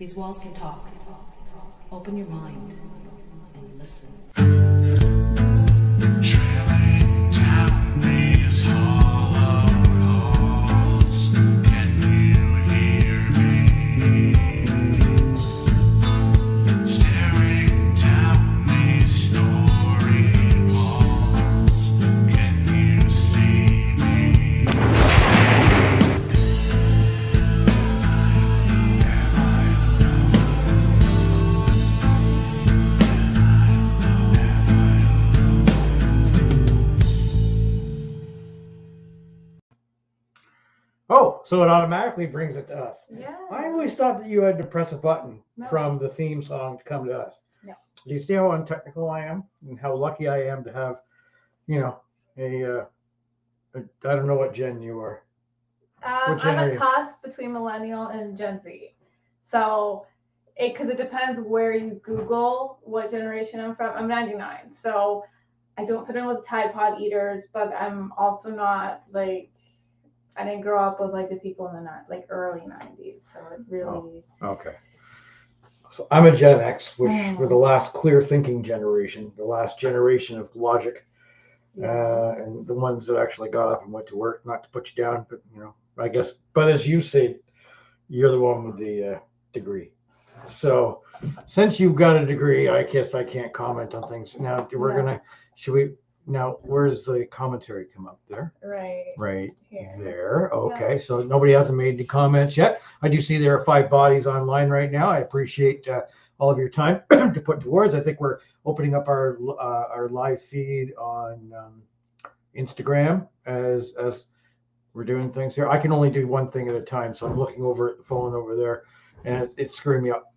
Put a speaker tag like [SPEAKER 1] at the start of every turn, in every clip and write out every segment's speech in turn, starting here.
[SPEAKER 1] These walls can talk. Open your mind and listen.
[SPEAKER 2] Trailing down these hollow halls, can you hear me? Staring down these story walls, can you see me?
[SPEAKER 3] Oh, so it automatically brings it to us.
[SPEAKER 4] Yeah.
[SPEAKER 3] I always thought that you had to press a button
[SPEAKER 4] No.
[SPEAKER 3] from the theme song to come to us.
[SPEAKER 4] No.
[SPEAKER 3] Do you see how untechnical I am and how lucky I am to have, a I don't know what gen you are. What
[SPEAKER 4] I'm a
[SPEAKER 3] generation?
[SPEAKER 4] cusp between millennial and Gen Z. So, because it depends where you Google what generation I'm from. I'm 99, so I don't fit in with the Tide Pod eaters, but I'm also not like, I didn't grow up with like the people in the early 90s. So it really.
[SPEAKER 3] Okay. So I'm a Gen X, which
[SPEAKER 4] Oh.
[SPEAKER 3] we're the last clear thinking generation, the last generation of logic, and the ones that actually got up and went to work. Not to put you down, but I guess. But as you say, you're the one with the degree. So since you've got a degree, I guess I can't comment on things. Now should we? Now, where's the commentary come up there?
[SPEAKER 4] Right
[SPEAKER 3] Here.
[SPEAKER 4] here.
[SPEAKER 3] There. Okay. So nobody hasn't made the comments yet. I do see there are 5 bodies online right now. I appreciate all of your time to put towards. I think we're opening up our live feed on Instagram as we're doing things here. I can only do one thing at a time, so I'm looking over at the phone over there, and it's screwing me up.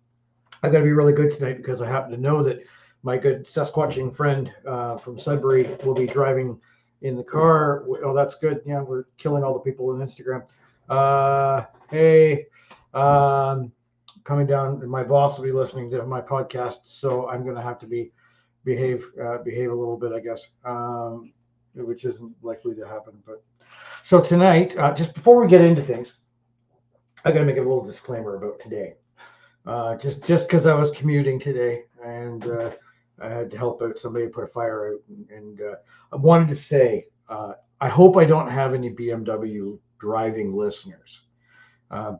[SPEAKER 3] I got to be really good tonight because I happen to know that my good Sasquatching friend from Sudbury will be driving in the car. Oh, that's good. Yeah, we're killing all the people on Instagram. Hey, coming down. My boss will be listening to my podcast, so I'm going to have to behave a little bit, I guess, which isn't likely to happen. But so tonight, just before we get into things, I got to make a little disclaimer about today. Just because I was commuting today and I had to help out somebody put a fire out, and I wanted to say I hope I don't have any BMW driving listeners. So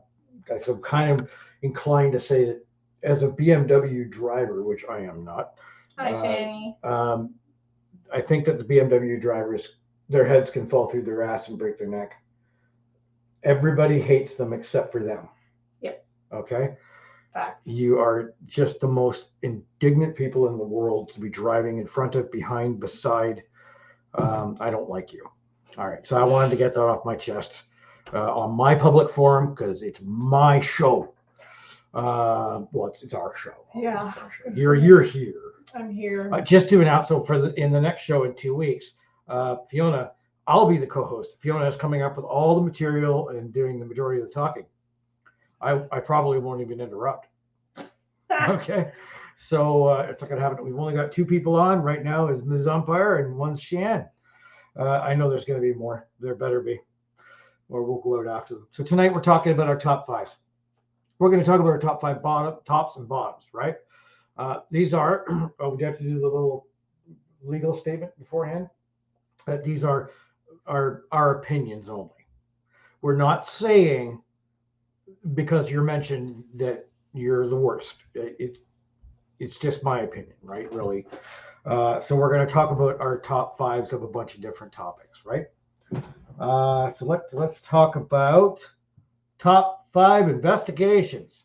[SPEAKER 3] I'm kind of inclined to say that as a BMW driver, which I am not.
[SPEAKER 4] Hi, Shani.
[SPEAKER 3] I think that the BMW drivers, their heads can fall through their ass and break their neck. Everybody hates them except for them.
[SPEAKER 4] Yep.
[SPEAKER 3] Okay.
[SPEAKER 4] Fact.
[SPEAKER 3] You are just the most indignant people in the world to be driving in front of, behind, beside. I don't like you. All right. So I wanted to get that off my chest on my public forum because it's my show. Well, it's our show.
[SPEAKER 4] Yeah.
[SPEAKER 3] It's our show. You're here.
[SPEAKER 4] I'm here.
[SPEAKER 3] Just to announce, so in the next show in 2 weeks, Fiona, I'll be the co-host. Fiona is coming up with all the material and doing the majority of the talking. I probably won't even interrupt. Okay. So it's not going to happen. We've only got 2 people on right now is Ms. Umpire and one's Shan. I know there's going to be more. There better be. Or we'll go out after them. So tonight we're talking about our top 5s. We're going to talk about our top 5 tops and bottoms, right? These are, we have to do the little legal statement beforehand. That these are our opinions only. We're not saying because you're mentioned that you're the worst. It's just my opinion, right? Really. So we're going to talk about our top 5s of a bunch of different topics, right? So let's talk about top 5 investigations.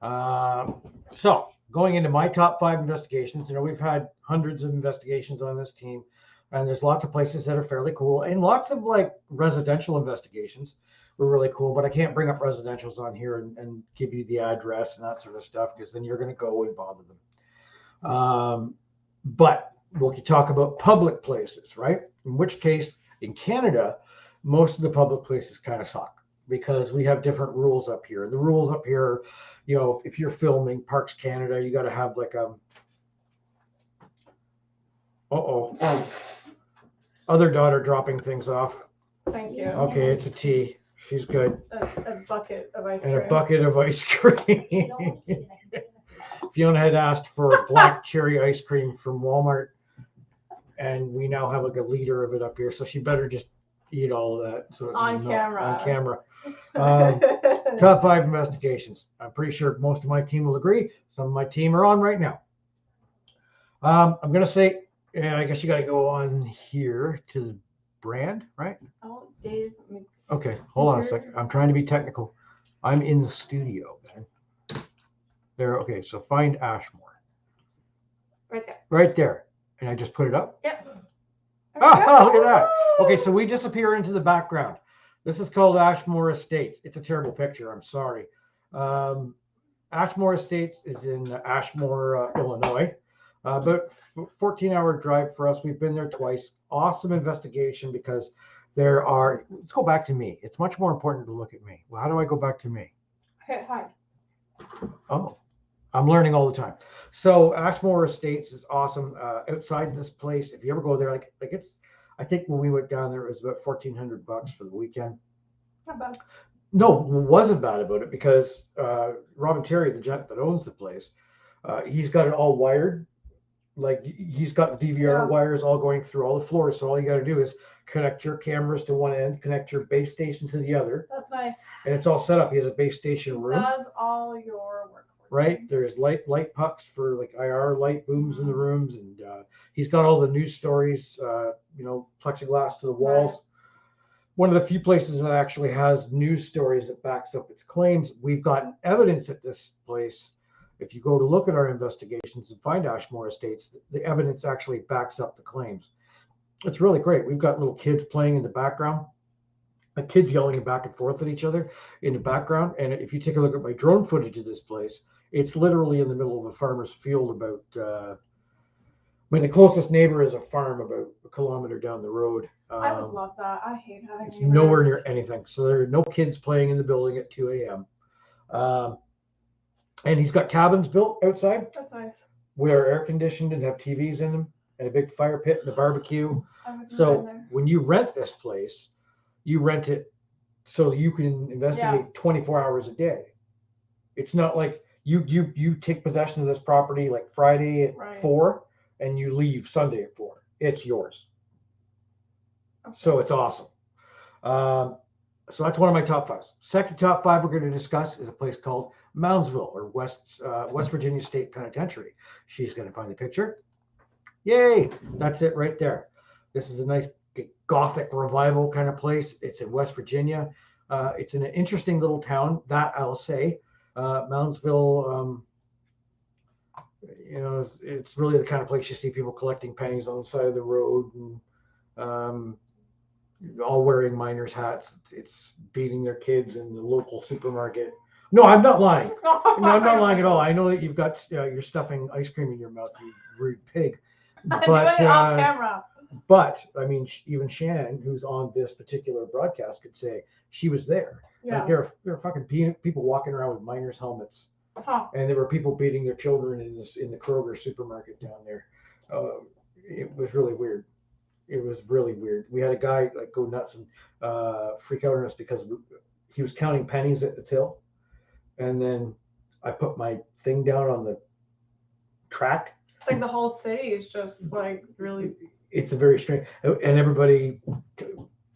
[SPEAKER 3] So going into my top 5 investigations, we've had hundreds of investigations on this team, and there's lots of places that are fairly cool, and lots of like residential investigations were really cool, but I can't bring up residentials on here and give you the address and that sort of stuff because then you're going to go and bother them. But we can talk about public places, right? In which case, in Canada, most of the public places kind of suck because we have different rules up here. The rules up here, if you're filming Parks Canada, you got to have like other daughter dropping things off.
[SPEAKER 4] Thank you.
[SPEAKER 3] Okay, it's a T. She's good.
[SPEAKER 4] A bucket of ice
[SPEAKER 3] And
[SPEAKER 4] cream.
[SPEAKER 3] a bucket of ice cream. Fiona had asked for black cherry ice cream from Walmart, and we now have like a liter of it up here. So she better just eat all of that. So
[SPEAKER 4] On camera.
[SPEAKER 3] On camera. Top 5 investigations. I'm pretty sure most of my team will agree. Some of my team are on right now. I'm gonna say, and I guess you got to go on here to the brand, right?
[SPEAKER 4] Oh, Dave.
[SPEAKER 3] Okay, hold on a second. I'm trying to be technical. I'm in the studio, man. There. Okay, so find Ashmore.
[SPEAKER 4] Right there.
[SPEAKER 3] Right there. And I just put it up.
[SPEAKER 4] Yep.
[SPEAKER 3] Oh, look at that. Okay, so we disappear into the background. This is called Ashmore Estates. It's a terrible picture. I'm sorry. Ashmore Estates is in Ashmore, Illinois. But 14-hour drive for us. We've been there twice. Awesome investigation because there are, let's go back to me. It's much more important to look at me. Well, how do I go back to me?
[SPEAKER 4] Hit hard.
[SPEAKER 3] Oh, I'm learning all the time. So Ashmore Estates is awesome. Outside this place, if you ever go there, like it's, I think when we went down there, it was about $1,400 for the weekend.
[SPEAKER 4] Not bad.
[SPEAKER 3] No, wasn't bad about it because Robin Terry, the gent that owns the place, he's got it all wired. Like he's got the DVR wires all going through all the floors. So all you got to do is connect your cameras to one end, connect your base station to the other.
[SPEAKER 4] That's nice.
[SPEAKER 3] And it's all set up. He has a base station room.
[SPEAKER 4] Does all your work.
[SPEAKER 3] Right. There's light pucks for like IR light booms in the rooms. And he's got all the news stories, plexiglass to the walls. Right. One of the few places that actually has news stories that backs up its claims. We've gotten evidence at this place. If you go to look at our investigations and find Ashmore Estates, the evidence actually backs up the claims. It's really great. We've got little kids playing in the background, like kids yelling back and forth at each other in the background. And if you take a look at my drone footage of this place, it's literally in the middle of a farmer's field about, the closest neighbor is a farm about a kilometer down the road.
[SPEAKER 4] I would love that. I hate having
[SPEAKER 3] It's
[SPEAKER 4] neighbors.
[SPEAKER 3] nowhere near anything. So there are no kids playing in the building at 2 a.m. And he's got cabins built outside.
[SPEAKER 4] That's nice.
[SPEAKER 3] Where air conditioned and have TVs in them and a big fire pit and a barbecue. So when you rent this place, you rent it so you can investigate 24 hours a day. It's not like you take possession of this property like Friday at 4 and you leave Sunday at 4. It's yours. Okay. So it's awesome. So that's one of my top 5s. Second top 5 we're going to discuss is a place called Moundsville, or West Virginia State Penitentiary. She's going to find the picture. Yay! That's it right there. This is a nice Gothic revival kind of place. It's in West Virginia. It's in an interesting little town, that I'll say. Moundsville, it's really the kind of place you see people collecting pennies on the side of the road and all wearing miners' hats. It's beating their kids in the local supermarket. No, I'm not lying. No, I'm not lying at all. I know that you've got you're stuffing ice cream in your mouth, you rude pig.
[SPEAKER 4] I'm doing it off camera.
[SPEAKER 3] But I mean, even Shannon, who's on this particular broadcast, could say she was there.
[SPEAKER 4] Yeah.
[SPEAKER 3] Like there are fucking people walking around with miners' helmets, and there were people beating their children in the Kroger supermarket down there. It was really weird. It was really weird. We had a guy like go nuts and freak out on us because he was counting pennies at the till. And then I put my thing down on the track.
[SPEAKER 4] It's like the whole city is just like really.
[SPEAKER 3] It's a very strange, and everybody,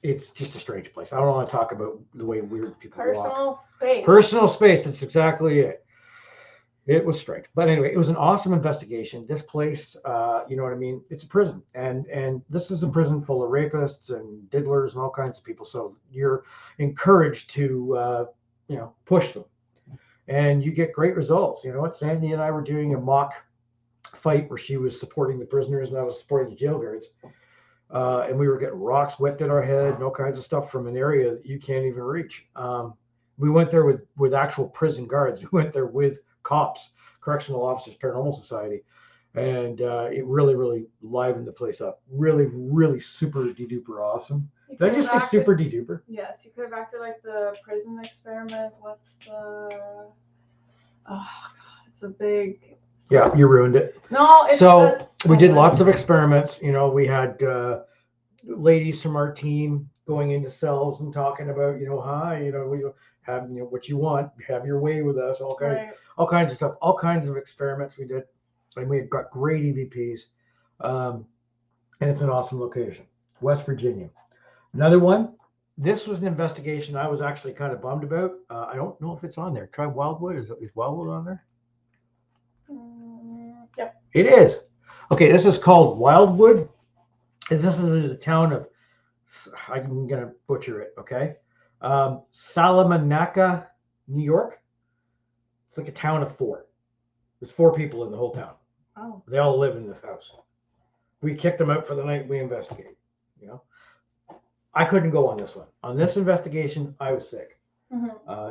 [SPEAKER 3] it's just a strange place. I don't want to talk about the way weird people
[SPEAKER 4] Personal
[SPEAKER 3] walk.
[SPEAKER 4] Space.
[SPEAKER 3] Personal space. That's exactly it. It was strange. But anyway, it was an awesome investigation. This place, you know what I mean? It's a prison. And this is a prison full of rapists and diddlers and all kinds of people. So you're encouraged to, push them. And you get great results. You know what? Sandy and I were doing a mock fight where she was supporting the prisoners and I was supporting the jail guards. And we were getting rocks whipped at our head and all kinds of stuff from an area that you can't even reach. We went there with actual prison guards. We went there with cops, correctional officers, paranormal society. And it really, really livened the place up. Really, really super de-duper awesome. Did I just say super de-duper?
[SPEAKER 4] Yes, you could go back to like the prison experiment. What's the... Oh, God, it's a big...
[SPEAKER 3] Yeah, you ruined it.
[SPEAKER 4] No, it's
[SPEAKER 3] we did lots of experiments. You know, we had ladies from our team going into cells and talking about, hi, we have, what you want, have your way with us, all kinds of stuff, all kinds of experiments we did. And we've got great EVPs. And it's an awesome location, West Virginia. Another one, this was an investigation I was actually kind of bummed about. I don't know if it's on there. Try Wildwood. Is Wildwood on there?
[SPEAKER 4] Yep.
[SPEAKER 3] It is. Okay, this is called Wildwood. And this is in the town of, I'm going to butcher it, okay? Salamanca, New York. It's like a town of 4. There's 4 people in the whole town.
[SPEAKER 4] Oh.
[SPEAKER 3] They all live in this house. We kicked them out for the night. We investigate, I couldn't go on this one. On this investigation, I was sick.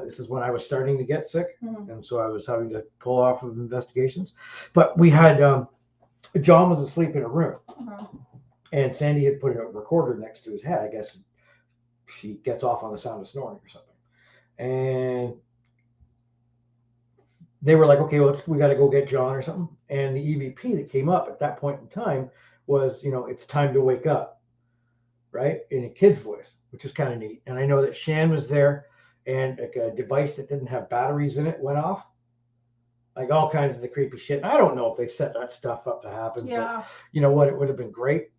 [SPEAKER 3] This is when I was starting to get sick. And so I was having to pull off of investigations. But we had, John was asleep in a room. And Sandy had put a recorder next to his head. I guess she gets off on the sound of snoring or something. And they were like, okay, well, we got to go get John or something. And the EVP that came up at that point in time was, it's time to wake up, right? In a kid's voice, which is kind of neat. And I know that Shan was there, and like a device that didn't have batteries in it went off. Like all kinds of the creepy shit. And I don't know if they set that stuff up to happen, but you know what? It would have been great.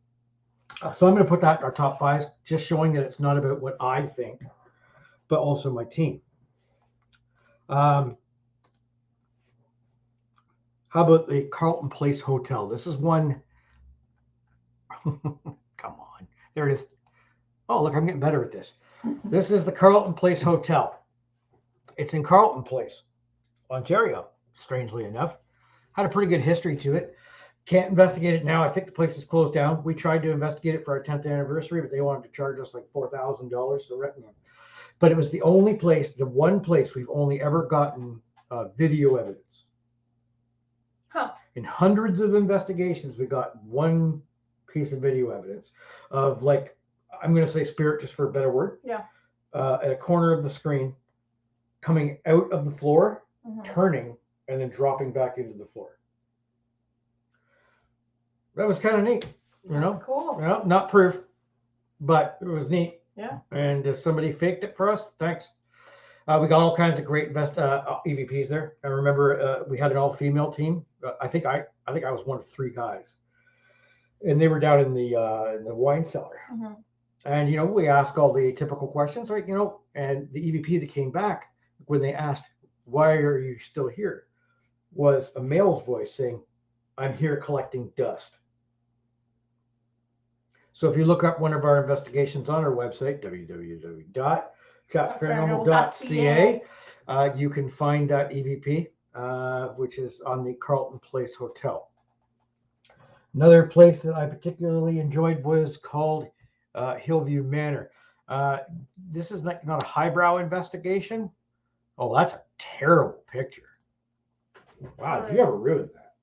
[SPEAKER 3] So I'm going to put that in our top 5s, just showing that it's not about what I think, but also my team. How about the Carlton Place Hotel? This is one. Come on. There it is. Oh, look, I'm getting better at this. This is the Carlton Place Hotel. It's in Carlton Place, Ontario, strangely enough. Had a pretty good history to it. Can't investigate it now. I think the place is closed down. We tried to investigate it for our 10th anniversary, but they wanted to charge us like $4,000 for renting it. But it was the only place, the one place we've only ever gotten video evidence. In hundreds of investigations, we got one piece of video evidence of, like, I'm going to say spirit just for a better word.
[SPEAKER 4] Yeah.
[SPEAKER 3] At a corner of the screen, coming out of the floor, turning, and then dropping back into the floor. That was kind of neat,
[SPEAKER 4] That's cool.
[SPEAKER 3] Not proof, but it was neat.
[SPEAKER 4] Yeah.
[SPEAKER 3] And if somebody faked it for us, thanks. We got all kinds of great EVPs there. I remember we had an all-female team. I think I was one of 3 guys, and they were down in the wine cellar. And we asked all the typical questions, right? And the EVP that came back when they asked, "Why are you still here?" was a male's voice saying, "I'm here collecting dust." So if you look up one of our investigations on our website, www.chapsparanormal.ca, you can find that EVP, which is on the Carlton Place Hotel. Another place that I particularly enjoyed was called Hillview Manor. This is not a highbrow investigation. Oh, that's a terrible picture. Wow, did you ever ruin that?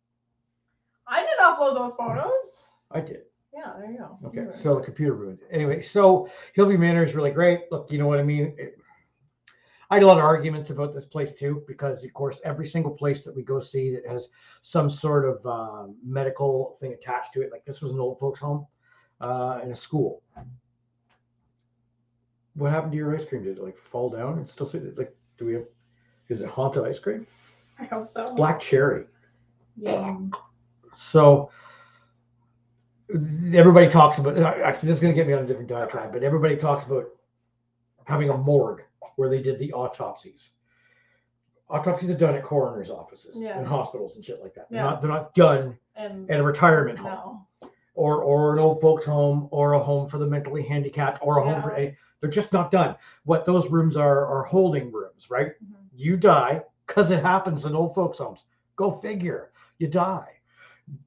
[SPEAKER 4] I did upload those photos.
[SPEAKER 3] I did.
[SPEAKER 4] Yeah, there you go.
[SPEAKER 3] Okay, so the computer ruined it. Anyway, so Hillview Manor is really great. Look, you know what I mean? I had a lot of arguments about this place too, because of course, every single place that we go see that has some sort of medical thing attached to it, like this was an old folks home and a school. What happened to your ice cream? Did it like fall down and still sit? Like, is it haunted ice cream?
[SPEAKER 4] I hope so.
[SPEAKER 3] It's black cherry.
[SPEAKER 4] Yeah.
[SPEAKER 3] So everybody talks about, actually, this is going to get me on a different diatribe, but everybody talks about having a morgue where they did the autopsies. Autopsies are done at coroner's offices and hospitals and shit like that. They're not done at a retirement home or an old folks home or a home for the mentally handicapped or a home for they're just not done. What those rooms are holding rooms, right? You die because it happens in old folks homes. Go figure. You die.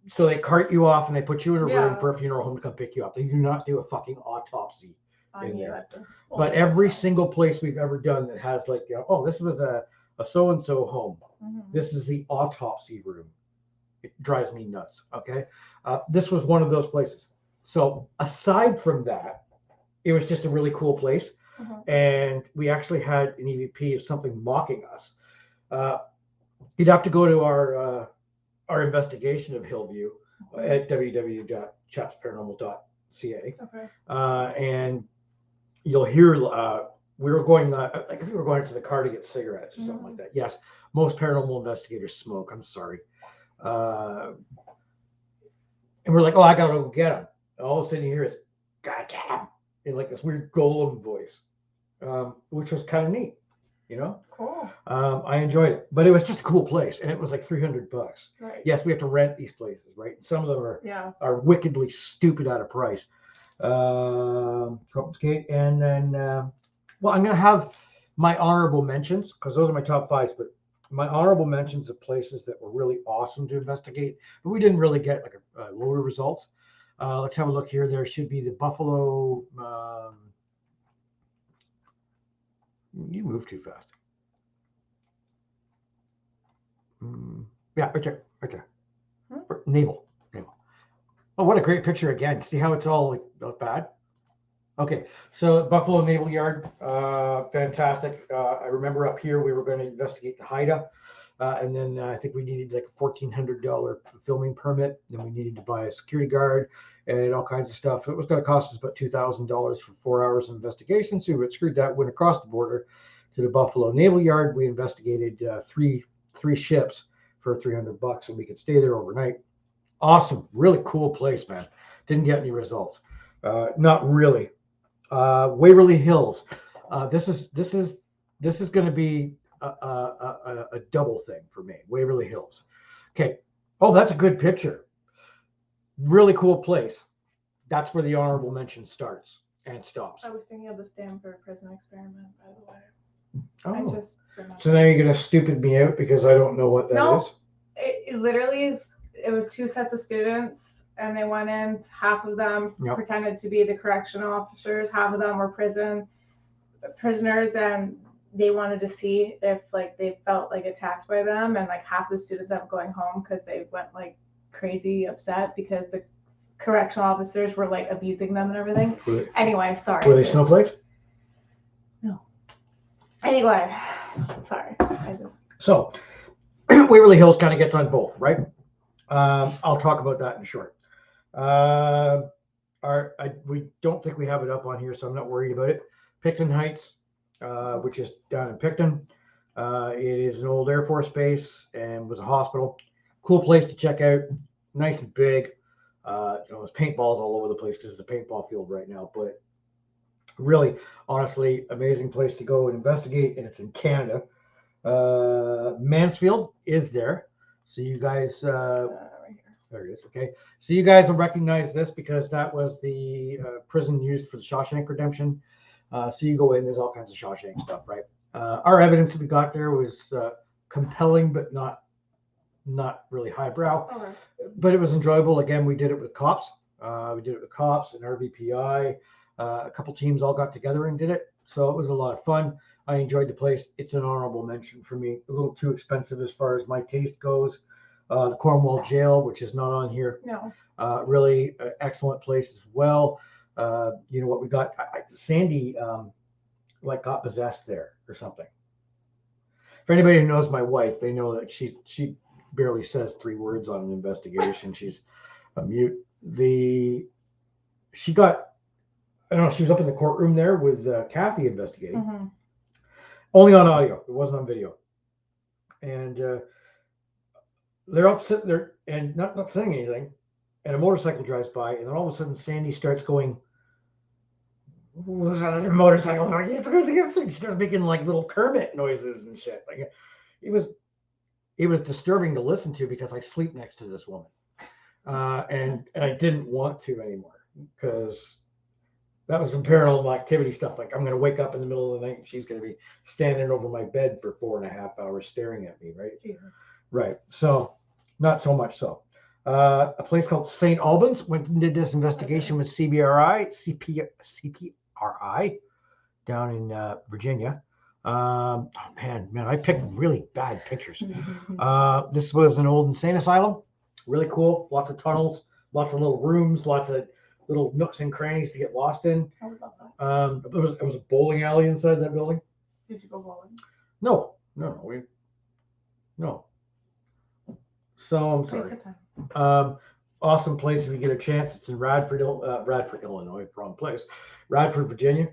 [SPEAKER 3] So they cart you off and they put you in a room for a funeral home to come pick you up. They do not do a fucking autopsy in there. But every single place we've ever done that has like, oh, this was a so-and-so home. This is the autopsy room. It drives me nuts. Okay. This was one of those places. So aside from that, it was just a really cool place. And we actually had an EVP of something mocking us. You'd have to go to our investigation of Hillview at www.chapsparanormal.ca. And you'll hear. We were going. I think we were going to the car to get cigarettes or something like that. Yes, most paranormal investigators smoke. I'm sorry. And we're like, oh, I gotta go get him. And all of a sudden, you hear it's gotta get him in like this weird golem voice, which was kind of neat. You know,
[SPEAKER 4] Cool.
[SPEAKER 3] I enjoyed it, but it was just a cool place, and it was like $300.
[SPEAKER 4] Right.
[SPEAKER 3] Yes, we have to rent these places, right? Some of them are wickedly stupid out of price. Okay, and then well, I'm gonna have my honorable mentions because those are my top 5s, but my honorable mentions of places that were really awesome to investigate, but we didn't really get like a load of results. Let's have a look here. There should be the Buffalo. You move too fast. Yeah, right there, right there. Naval. Oh, what a great picture again. See how it's all like not bad? Okay, so Buffalo Naval Yard, fantastic. I remember up here we were going to investigate the Haida, and then I think we needed like a $1,400 filming permit. Then we needed to buy a security guard and all kinds of stuff. It was going to cost us about $2,000 for 4 hours of investigation. So we screwed that. Went across the border to the Buffalo Naval Yard. We investigated three ships for $300, and we could stay there overnight. Awesome, really cool place, man. Didn't get any results. Not really. Waverly Hills. This is going to be a double thing for me. Waverly Hills. Okay. Oh, that's a good picture. Really cool place. That's where the honorable mention starts and stops.
[SPEAKER 4] I was thinking of the Stanford prison experiment, by the way.
[SPEAKER 3] Oh.
[SPEAKER 4] I just remembered.
[SPEAKER 3] So now you're going to stupid me out because I don't know what that is?
[SPEAKER 4] It literally is. It was 2 sets of students, and they went in. Half of them pretended to be the correctional officers. Half of them were prisoners, and they wanted to see if like they felt like attacked by them. And like half the students ended up going home because they went like crazy upset because the correctional officers were like abusing them and everything. Anyway, sorry.
[SPEAKER 3] Were they snowflakes?
[SPEAKER 4] No. Anyway, sorry.
[SPEAKER 3] So Waverly Hills kind of gets on both, right? I'll talk about that in short. We don't think we have it up on here, so I'm not worried about it. Picton Heights, which is down in Picton. It is an old Air Force base and was a hospital. Cool place to check out. Nice and big. There's paintballs all over the place because it's a paintball field right now. But really, honestly, amazing place to go and investigate, and it's in Canada. Mansfield is there. So you guys, right here. There it is. Okay. So you guys will recognize this because that was the prison used for the Shawshank Redemption. So you go in, there's all kinds of Shawshank stuff, right? Our evidence that we got there was compelling, but not really highbrow. Okay. But it was enjoyable. Again, we did it with cops. We did it with cops and RVPI. A couple teams all got together and did it. So it was a lot of fun. I enjoyed the place. It's an honorable mention for me. A little too expensive as far as my taste goes. The Cornwall Jail, which is not on here. No. Really excellent place as well. You know what we got? Sandy like got possessed there or something. For anybody who knows my wife, they know that she barely says 3 words on an investigation. She's a mute. She got, I don't know, she was up in the courtroom there with Kathy investigating. Mm-hmm. Only on audio. It wasn't on video. And they're up sitting there and not saying anything. And a motorcycle drives by, and then all of a sudden Sandy starts going, "Who's on a motorcycle?" She starts making like little Kermit noises and shit. Like it was disturbing to listen to because I sleep next to this woman, and I didn't want to anymore because that was some paranormal activity stuff. Like I'm going to wake up in the middle of the night and she's going to be standing over my bed for 4.5 hours staring at me, right? Yeah. Right. So not so much so. A place called St. Albans went and did this investigation with CPRI down in Virginia. Oh man, I picked really bad pictures. This was an old insane asylum. Really cool. Lots of tunnels, lots of little rooms, lots of little nooks and crannies to get lost in. I would love that. It was a bowling alley inside that building.
[SPEAKER 4] Did you go bowling?
[SPEAKER 3] No. So I'm sorry. Awesome place if you get a chance. It's in Radford, Illinois, wrong place. Radford, Virginia.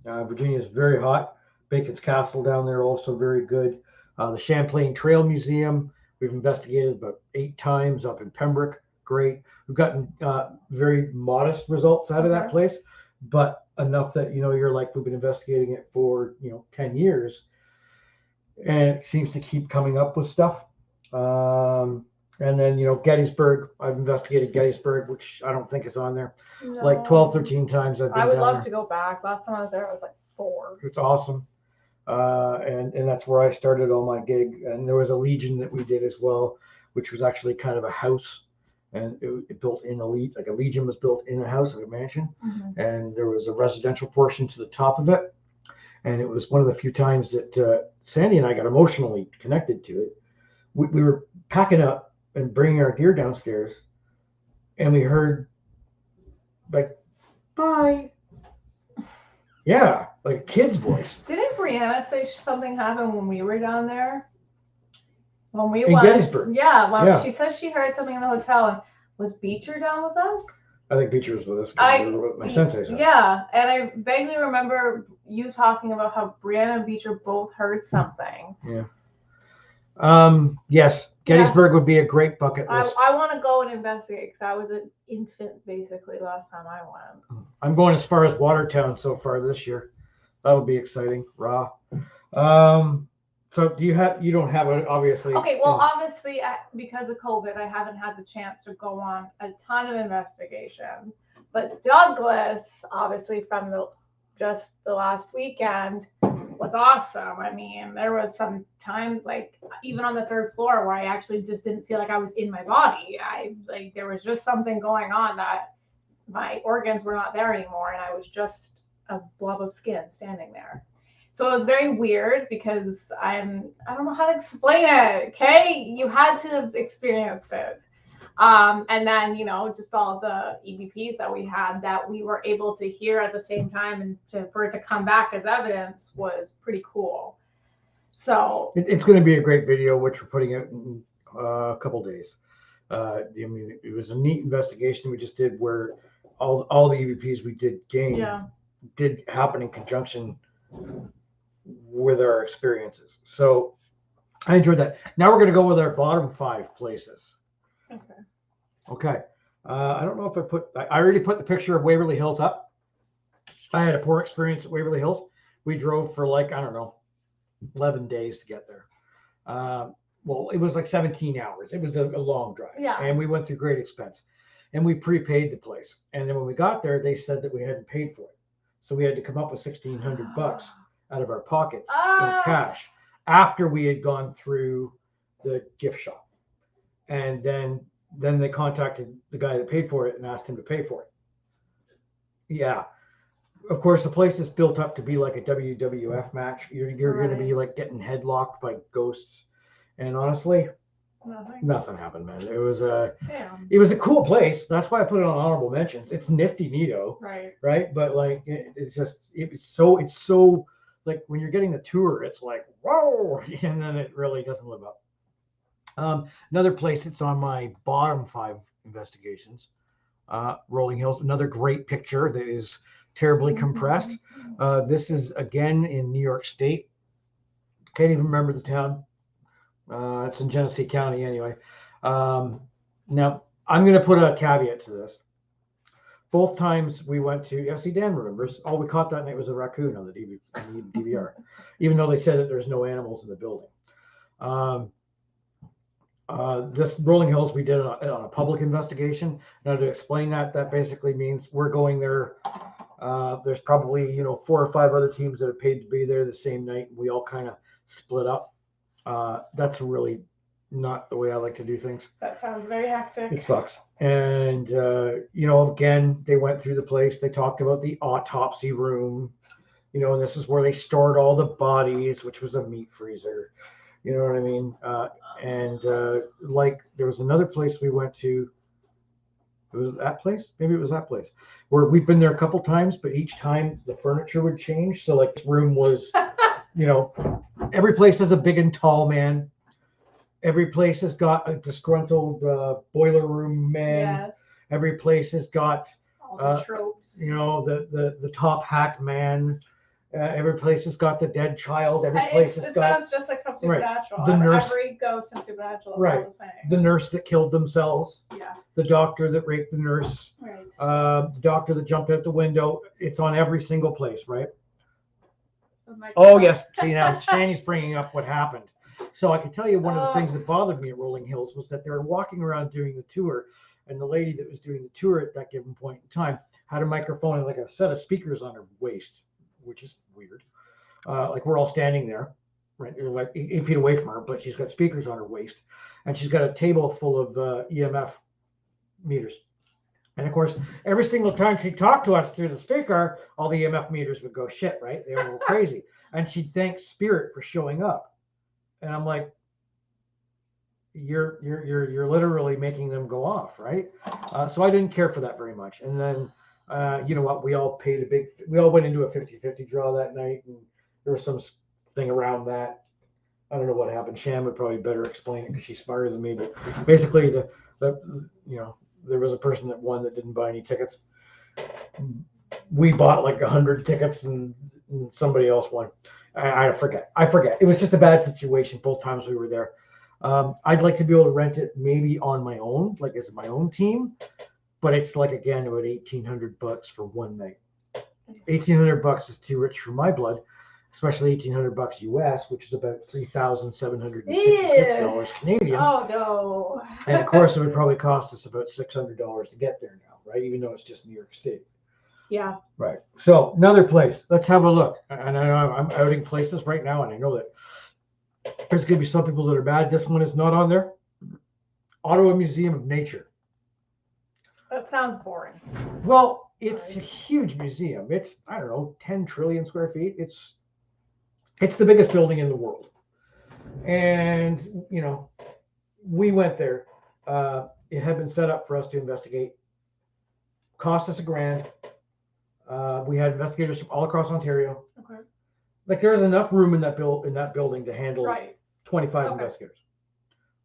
[SPEAKER 3] Virginia is very hot. Bacon's Castle down there also very good. The Champlain Trail Museum, we've investigated about 8 times up in Pembroke. Great. We've gotten very modest results out of that
[SPEAKER 4] Okay.
[SPEAKER 3] place, but enough that, you're like, we've been investigating it for, 10 years. And it seems to keep coming up with stuff. And then, Gettysburg, I've investigated Gettysburg, which I don't think is on there. Like 12, 13 times I've been
[SPEAKER 4] I would
[SPEAKER 3] down
[SPEAKER 4] love
[SPEAKER 3] there.
[SPEAKER 4] to go back. Last time I was there, I was like 4.
[SPEAKER 3] It's awesome. And that's where I started all my gig. And there was a Legion that we did as well, which was actually kind of a house. And it built in a Legion was built in a house, like a mansion.
[SPEAKER 4] Mm-hmm.
[SPEAKER 3] And there was a residential portion to the top of it. And it was one of the few times that Sandy and I got emotionally connected to it. We were packing up and bringing our gear downstairs, and we heard like, bye. Yeah, like a kid's voice.
[SPEAKER 4] Didn't Brianna say something happened when we were down there? When we
[SPEAKER 3] In
[SPEAKER 4] went,
[SPEAKER 3] Gettysburg.
[SPEAKER 4] Yeah, well,
[SPEAKER 3] Yeah.
[SPEAKER 4] she said she heard something in the hotel. And was Beecher down with us?
[SPEAKER 3] I think Beecher was with us. 'Cause we were with my sensei's house.
[SPEAKER 4] Yeah, and I vaguely remember you talking about how Brianna and Beecher both heard something.
[SPEAKER 3] Yeah. Yes, Gettysburg would be a great bucket list.
[SPEAKER 4] I want to go and investigate because I was an infant basically last time I went.
[SPEAKER 3] I'm going as far as Watertown so far this year. That'll be exciting. Raw. So you don't have it, obviously.
[SPEAKER 4] Okay, well, obviously, because of COVID, I haven't had the chance to go on a ton of investigations. But Douglas, obviously, from just the last weekend, was awesome. I mean, there was some times, like even on the 3rd floor, where I actually just didn't feel like I was in my body. There was just something going on that my organs were not there anymore, and I was just a blob of skin standing there. So it was very weird because I don't know how to explain it. Okay, you had to have experienced it. And then, just all the EVPs that we had that we were able to hear at the same time, and for it to come back as evidence was pretty cool. So
[SPEAKER 3] it's going to be a great video, which we're putting out in a couple days. It was a neat investigation we just did where all the EVPs we did did happen in conjunction with our experiences. So I enjoyed that. Now we're going to go with our bottom 5 places. Okay. I don't know if I already put the picture of Waverly Hills up. I had a poor experience at Waverly Hills. We drove for 11 days to get there. Well, it was like 17 hours. It was a long drive.
[SPEAKER 4] Yeah.
[SPEAKER 3] And we went through great expense. And we prepaid the place. And then when we got there, they said that we hadn't paid for it. So we had to come up with $1,600 out of our pockets in cash after we had gone through the gift shop. And then they contacted the guy that paid for it and asked him to pay for it. Yeah. Of course, the place is built up to be like a WWF match. You're going to be like getting headlocked by ghosts. And honestly, nothing happened, man. It was a cool place. That's why I put it on honorable mentions. It's nifty neato. Right. But it's so like when you're getting the tour, it's like, whoa, and then it really doesn't live up. Another place that's on my bottom 5 investigations, Rolling Hills, another great picture that is terribly compressed. This is again in New York State. Can't even remember the town. It's in Genesee County anyway. Now I'm going to put a caveat to this. Both times we went to, see, Dan remembers, all we caught that night was a raccoon on the DVR, even though they said that there's no animals in the building. This Rolling Hills, we did on a public investigation. Now to explain that basically means we're going there. There's probably, 4 or 5 other teams that have paid to be there the same night. We all kind of split up. That's really not the way I like to do things.
[SPEAKER 4] That sounds very hectic.
[SPEAKER 3] It sucks. And, again, they went through the place. They talked about the autopsy room, and this is where they stored all the bodies, which was a meat freezer. You know what I mean? There was another place we went to. It was that place? Maybe it was that place where we've been there a couple times, but each time the furniture would change. So this room was, every place has a big and tall man. Every place has got a disgruntled boiler room man.
[SPEAKER 4] Yes.
[SPEAKER 3] Every place has got
[SPEAKER 4] all the tropes.
[SPEAKER 3] the top hat man. Every place has got the dead child. Every place has
[SPEAKER 4] It
[SPEAKER 3] got
[SPEAKER 4] sounds just like from
[SPEAKER 3] Right.
[SPEAKER 4] Supernatural.
[SPEAKER 3] The nurse-
[SPEAKER 4] Every ghost in Supernatural is
[SPEAKER 3] Right.
[SPEAKER 4] all the same.
[SPEAKER 3] the nurse that killed themselves,
[SPEAKER 4] Yeah.
[SPEAKER 3] the doctor that raped the nurse,
[SPEAKER 4] Right.
[SPEAKER 3] the doctor that jumped out the window. It's on every single place, right?
[SPEAKER 4] With my-
[SPEAKER 3] Oh, yes. See, now Shani's bringing up what happened. So I can tell you one of the
[SPEAKER 4] Oh.
[SPEAKER 3] things that bothered me at Rolling Hills was that they were walking around doing the tour, and the lady that was doing the tour at that given point in time had a microphone and like a set of speakers on her waist, which is weird. Like we're all standing there, right? They're like 8 feet away from her, but she's got speakers on her waist, and she's got a table full of EMF meters. And of course, every single time she talked to us through the speaker, all the EMF meters would go shit, right? They would go crazy. And she'd thank Spirit for showing up. And I'm like, you're literally making them go off, right? So I didn't care for that very much. And then, you know what? We all went into a 50-50 draw that night, and there was some thing around that. I don't know what happened. Sham would probably better explain it because she's smarter than me. But basically, there was a person that won that didn't buy any tickets. We bought like 100 tickets, and somebody else won. I forget. It was just a bad situation both times we were there. I'd like to be able to rent it maybe on my own, like as my own team, but it's like again about $1,800 for one night. $1,800 is too rich for my blood, especially $1,800 US, which is about $3,766 Canadian.
[SPEAKER 4] Oh no.
[SPEAKER 3] And of course, it would probably cost us about $600 to get there now, right? Even though it's just New York State.
[SPEAKER 4] Yeah.
[SPEAKER 3] Right. So another place. Let's have a look. And I know I'm outing places right now, and I know that there's going to be some people that are bad. This one is not on there. Ottawa Museum of Nature.
[SPEAKER 4] That sounds boring.
[SPEAKER 3] Well, it's a huge museum. It's, I don't know, 10 trillion square feet. It's the biggest building in the world. And, you know, we went there. It had been set up for us to investigate. Cost us $1,000. We had investigators from all across Ontario.
[SPEAKER 4] Okay.
[SPEAKER 3] Like there is enough room in that building to handle
[SPEAKER 4] Right.
[SPEAKER 3] 25
[SPEAKER 4] Okay.
[SPEAKER 3] investigators.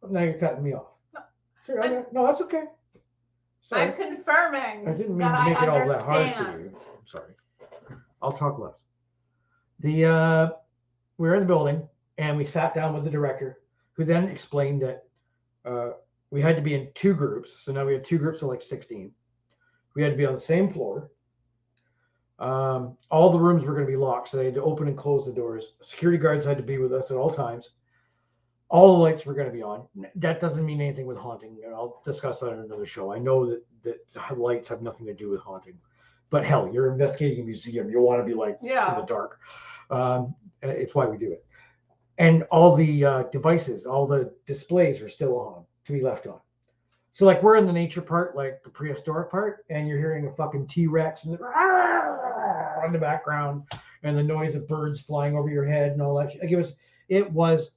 [SPEAKER 3] Now you're cutting me off.
[SPEAKER 4] No.
[SPEAKER 3] Sure, no, that's okay. Sorry.
[SPEAKER 4] I'm confirming
[SPEAKER 3] I didn't mean
[SPEAKER 4] that
[SPEAKER 3] to make
[SPEAKER 4] I
[SPEAKER 3] it all that hard
[SPEAKER 4] understand.
[SPEAKER 3] for you. I'm sorry. I'll talk less. We were in the building and we sat down with the director, who then explained that we had to be in 2 groups. So now we had 2 groups of like 16. We had to be on the same floor. All the rooms were going to be locked, so they had to open and close the doors. Security guards had to be with us at all times. All the lights were going to be on. That doesn't mean anything with haunting, and I'll discuss that in another show. I know that lights have nothing to do with haunting, but hell, you're investigating a museum. You want to be like in the dark. It's why we do it. And all the devices, all the displays are still on, to be left on. So like we're in the nature part, like the prehistoric part, and you're hearing a fucking T-Rex in the background, and the noise of birds flying over your head and all that shit. Like it was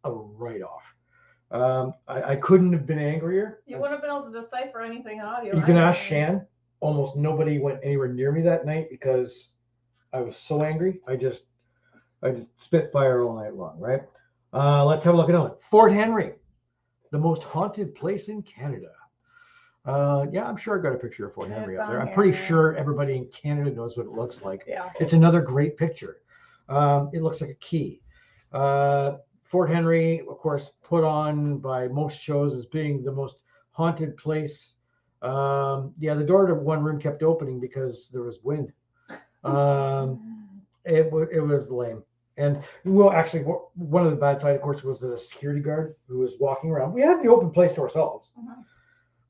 [SPEAKER 3] a write-off. I couldn't have been angrier.
[SPEAKER 4] You wouldn't have been able to decipher anything in audio.
[SPEAKER 3] You can ask Shan. Almost nobody went anywhere near me that night because I was so angry. I just spit fire all night long, right? Let's have a look at it. Fort Henry, the most haunted place in Canada. Yeah, I'm sure I got a picture of Fort Henry up there. I'm pretty sure everybody in Canada knows what it looks like.
[SPEAKER 4] Yeah.
[SPEAKER 3] It's another great picture. It looks like a key. Fort Henry, of course, put on by most shows as being the most haunted place. Yeah, the door to one room kept opening because there was wind. It was lame. And well, actually, one of the bad side, of course, was the security guard who was walking around. We had the open place to ourselves,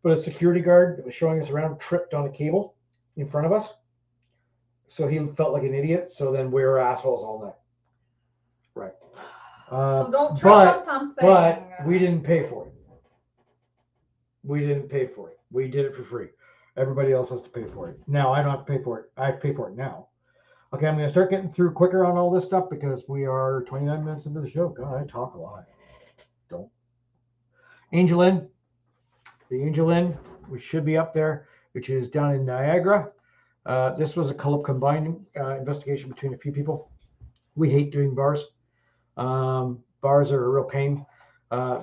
[SPEAKER 3] but a security guard that was showing us around tripped on a cable in front of us. So he felt like an idiot. So then we were assholes all night. Right.
[SPEAKER 4] So don't trip on something.
[SPEAKER 3] But we didn't pay for it. We didn't pay for it. We did it for free. Everybody else has to pay for it. Now I don't have to pay for it. I pay for it now. Okay, I'm going to start getting through quicker on all this stuff because we are 29 minutes into the show. God, I talk a lot. Don't. Angel Inn. The Angel Inn, which should be up there, which is down in Niagara. This was a combined investigation between a few people. We hate doing bars. Bars are a real pain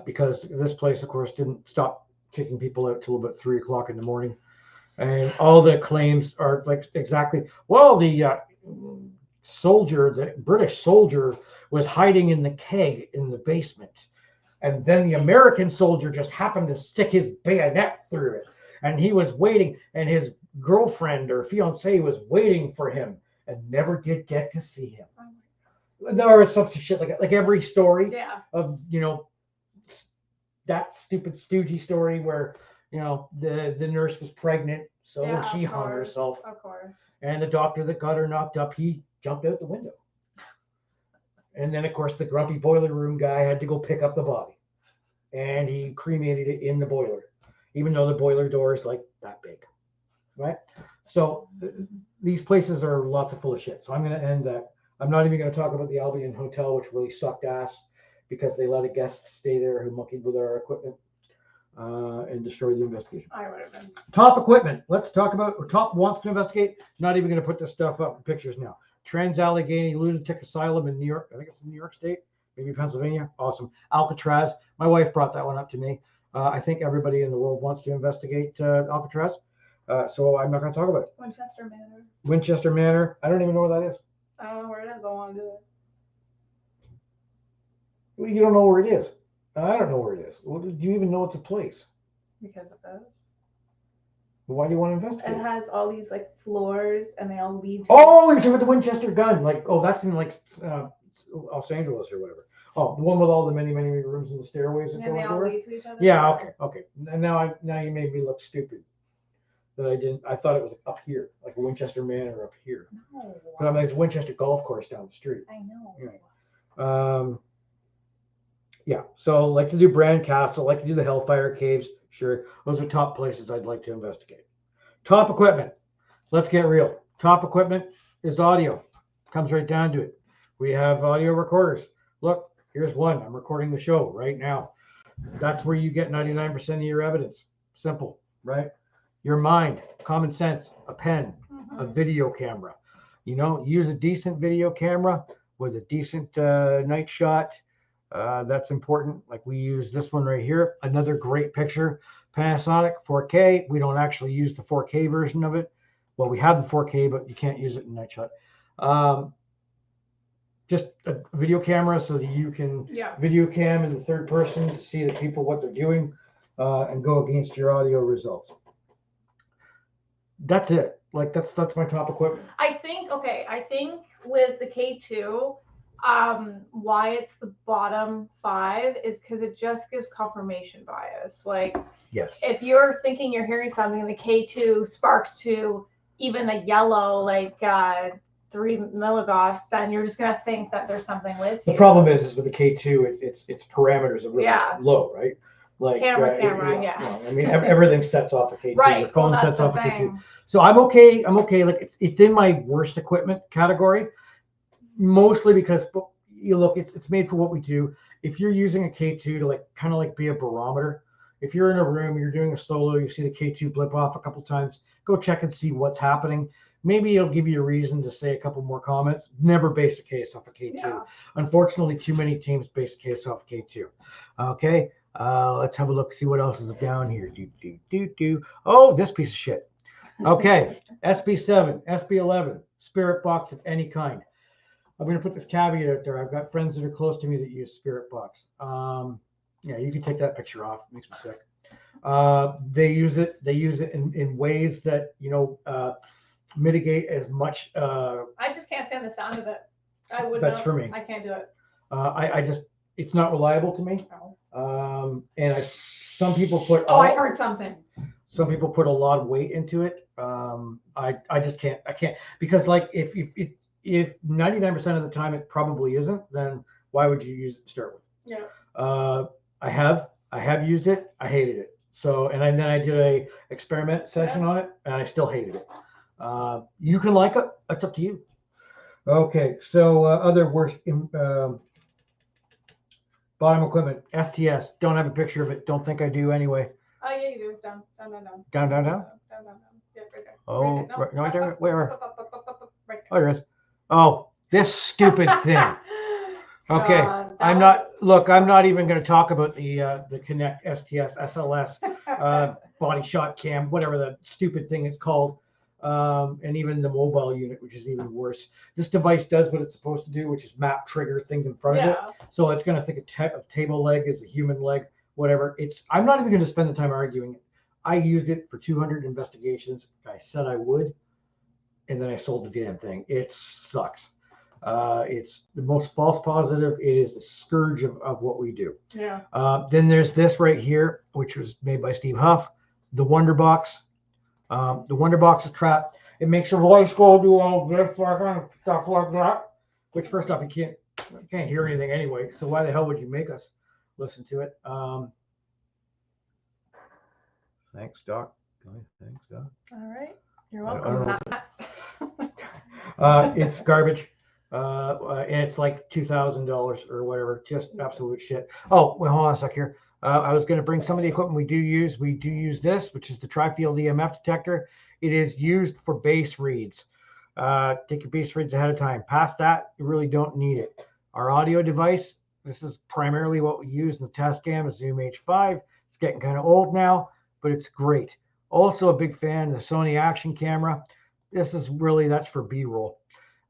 [SPEAKER 3] because this place, of course, didn't stop kicking people out till about 3 o'clock in the morning. And all the claims are like exactly, well, the soldier, the British soldier, was hiding in the keg in the basement. And then the American soldier just happened to stick his bayonet through it. And he was waiting, and his girlfriend or fiance was waiting for him and never did get to see him. There was some shit like every story
[SPEAKER 4] Yeah.
[SPEAKER 3] of, that stupid Stoogie story where, the nurse was pregnant, so
[SPEAKER 4] Yeah,
[SPEAKER 3] she
[SPEAKER 4] of
[SPEAKER 3] hung
[SPEAKER 4] course.
[SPEAKER 3] herself.
[SPEAKER 4] Of course.
[SPEAKER 3] And the doctor that got her knocked up, he jumped out the window. And then, of course, the grumpy boiler room guy had to go pick up the body. And he cremated it in the boiler, even though the boiler door is like that big, right? So these places are lots of full of shit. So I'm going to end that. I'm not even going to talk about the Albion Hotel, which really sucked ass because they let a guest stay there who monkeyed with our equipment and destroyed the investigation.
[SPEAKER 4] I would have been.
[SPEAKER 3] Top equipment. Let's talk about, or Top wants to investigate. Not even going to put this stuff up in pictures now. Allegheny Lunatic Asylum in New York. I think it's in New York State, maybe Pennsylvania. Awesome. Alcatraz. My wife brought that one up to me. I think everybody in the world wants to investigate Alcatraz. So I'm not going to talk about it.
[SPEAKER 4] Winchester Manor.
[SPEAKER 3] Winchester Manor. I don't even know where that is.
[SPEAKER 4] I don't know where it is. I want to do it.
[SPEAKER 3] Well, you don't know where it is. I don't know where it is. Well, do you even know it's a place?
[SPEAKER 4] Because it does.
[SPEAKER 3] Why do you want to
[SPEAKER 4] It
[SPEAKER 3] investigate?
[SPEAKER 4] has all these like floors, and they all lead to.
[SPEAKER 3] Oh, you're talking about the Winchester gun. That's in Los Angeles or whatever. Oh, the one with all the many, many rooms and the stairways that
[SPEAKER 4] And
[SPEAKER 3] go
[SPEAKER 4] they all
[SPEAKER 3] everywhere.
[SPEAKER 4] lead to each other.
[SPEAKER 3] Yeah, okay. And now you made me look stupid. That I didn't. I thought it was up here, like a Winchester Manor up here.
[SPEAKER 4] No.
[SPEAKER 3] But it's a Winchester golf course down the street.
[SPEAKER 4] I know.
[SPEAKER 3] Yeah. Yeah. So like to do Brand Castle, like to do the Hellfire Caves. Sure, those are top places I'd like to investigate. Top equipment. Let's get real. Top equipment is audio. Comes right down to it. We have audio recorders. Look, here's one. I'm recording the show right now. That's where you get 99% of your evidence. Simple, right? Your mind, common sense, a pen, a video camera. Use a decent video camera with a decent night shot. That's important. Like we use this one right here. Another great picture. Panasonic 4K. We don't actually use the 4K version of it. Well, we have the 4K, but you can't use it in night shot. Just a video camera so that you can video cam in the third person to see the people, what they're doing, and go against your audio results. That's it. That's my top equipment.
[SPEAKER 4] I think with the K2, why it's the bottom 5 is because it just gives confirmation bias. Like,
[SPEAKER 3] Yes.
[SPEAKER 4] if you're thinking you're hearing something and the K2 sparks to even a yellow, like 3 milligauss, then you're just gonna think that there's something with you.
[SPEAKER 3] The problem is with the K2, its parameters are really
[SPEAKER 4] Yeah.
[SPEAKER 3] low, right? Like
[SPEAKER 4] Camera,
[SPEAKER 3] I mean, everything sets off a K2.
[SPEAKER 4] Right.
[SPEAKER 3] Your phone
[SPEAKER 4] well,
[SPEAKER 3] sets
[SPEAKER 4] that's
[SPEAKER 3] off
[SPEAKER 4] the
[SPEAKER 3] a K2.
[SPEAKER 4] thing.
[SPEAKER 3] So I'm okay. Like it's in my worst equipment category, mostly because it's made for what we do. If you're using a K2 to kind of be a barometer, if you're in a room, you're doing a solo, you see the K2 blip off a couple times, go check and see what's happening. Maybe it'll give you a reason to say a couple more comments. Never base a case off a K2.
[SPEAKER 4] Yeah.
[SPEAKER 3] Unfortunately, too many teams base a case off K2. Okay, let's have a look, see what else is down here. Oh, this piece of shit. Okay, SB7, SB11, spirit box of any kind. I'm going to put this caveat out there. I've got friends that are close to me that use spirit box. Yeah, you can take that picture off. It makes me sick. They use it in ways that, mitigate as much.
[SPEAKER 4] I just can't stand the sound of it.
[SPEAKER 3] That's for me.
[SPEAKER 4] I can't do it.
[SPEAKER 3] It's not reliable to me.
[SPEAKER 4] No.
[SPEAKER 3] And some people put.
[SPEAKER 4] I heard something.
[SPEAKER 3] Some people put a lot of weight into it. I just can't. I can't, because if 99% of the time it probably isn't, then why would you use it to start with?
[SPEAKER 4] Yeah.
[SPEAKER 3] I have used it. I hated it. So, and then I did a experiment session on it, and I still hated it. You can like it. It's up to you. Okay. So other worst bottom equipment, STS. Don't have a picture of it. Don't think I do anyway.
[SPEAKER 4] Oh yeah, you do. It's down.
[SPEAKER 3] Down.
[SPEAKER 4] Down. Yeah, right there.
[SPEAKER 3] Oh,
[SPEAKER 4] right there.
[SPEAKER 3] right there. Where?
[SPEAKER 4] Right
[SPEAKER 3] Oh, there it is. Oh, this stupid thing. Okay.
[SPEAKER 4] God,
[SPEAKER 3] I'm not even going to talk about the Connect STS SLS body shot cam, whatever the stupid thing it's called. and even the mobile unit, which is even worse. This device does what it's supposed to do, which is map trigger thing in front of it.
[SPEAKER 4] Yeah.
[SPEAKER 3] So it's going to think a table leg is a human leg, whatever. I'm not even going to spend the time arguing it. I used it for 200 investigations. I said I would, and then I sold the damn thing. It sucks. It's the most false positive. It is a scourge of what we do.
[SPEAKER 4] Yeah.
[SPEAKER 3] Then there's this right here, which was made by Steve Huff, the Wonder Box. The Wonder Box is trapped. It makes your voice go do all this stuff like that. Which, first off, you can't hear anything anyway. So why the hell would you make us listen to it? Thanks, Doc. Thanks, Doc.
[SPEAKER 4] All right. You're
[SPEAKER 3] I don't
[SPEAKER 4] welcome.
[SPEAKER 3] know. It's garbage. And it's like $2,000 or whatever. Just absolute shit. Oh, well, hold on a sec here. I was going to bring some of the equipment we do use. We do use this, which is the tri-field EMF detector. It is used for base reads. Take your base reads ahead of time. Past that, you really don't need it. Our audio device, this is primarily what we use in the Tascam, a Zoom H5. It's getting kind of old now, but it's great. Also a big fan of the Sony action camera. This is really, that's for B-roll.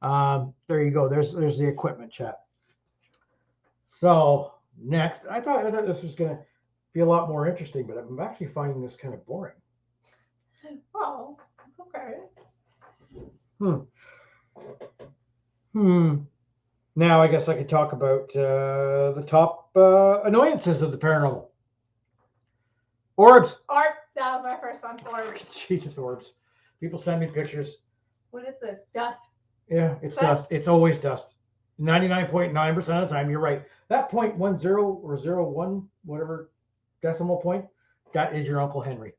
[SPEAKER 3] There you go. There's the equipment, chat. So next, I thought this was going to be a lot more interesting, but I'm actually finding this kind of boring.
[SPEAKER 4] Oh, it's okay.
[SPEAKER 3] Now I guess I could talk about the top annoyances of the paranormal. Orbs.
[SPEAKER 4] That was my first one. Orbs.
[SPEAKER 3] Jesus, orbs. People send me pictures.
[SPEAKER 4] What is this? Dust.
[SPEAKER 3] Yeah, it's dust. It's always dust. 99.9% of the time, you're right. That 0.10 or 0.1, whatever decimal point, that is your Uncle Henry.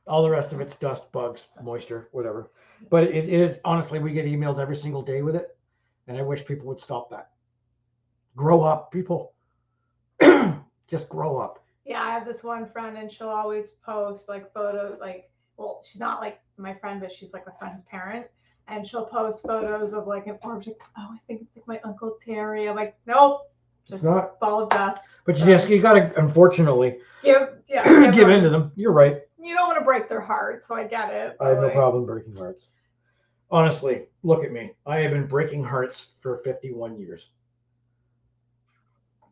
[SPEAKER 3] All the rest of it's dust, bugs, moisture, whatever. But it is, honestly, we get emails every single day with it. And I wish people would stop that. Grow up, people. Just grow up.
[SPEAKER 4] Yeah, I have this one friend and she'll always post like photos, like, well, she's not like my friend, but she's like a friend's parent. And she'll post photos of like an orb. She's like, oh, I think it's like my Uncle Terry. I'm like, nope, just
[SPEAKER 3] not.
[SPEAKER 4] ball of dust.
[SPEAKER 3] But you got to, unfortunately,
[SPEAKER 4] give
[SPEAKER 3] into them. You're right.
[SPEAKER 4] You don't want to break their heart, so I get it.
[SPEAKER 3] I have no
[SPEAKER 4] like,
[SPEAKER 3] problem breaking hearts. Honestly, look at me. I have been breaking hearts for 51 years.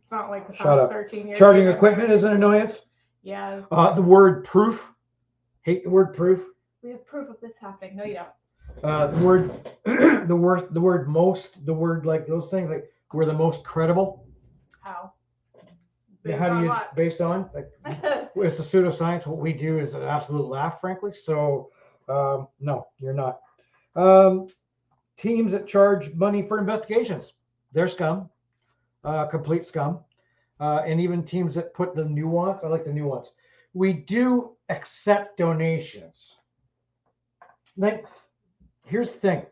[SPEAKER 4] It's not like the
[SPEAKER 3] Shut up.
[SPEAKER 4] 13 years.
[SPEAKER 3] Charging equipment is an annoyance.
[SPEAKER 4] Yes.
[SPEAKER 3] The word proof. Hate the word proof.
[SPEAKER 4] We have proof of this happening. No, you don't.
[SPEAKER 3] The word most, the word like those things, like we're the most credible.
[SPEAKER 4] How?
[SPEAKER 3] How do you,
[SPEAKER 4] what?
[SPEAKER 3] based on, like, it's a pseudoscience. What we do is an absolute laugh, frankly. So, no, you're not. Teams that charge money for investigations, they're scum, complete scum. And even teams that put the nuance, I like the nuance. We do accept donations. Like, here's the thing.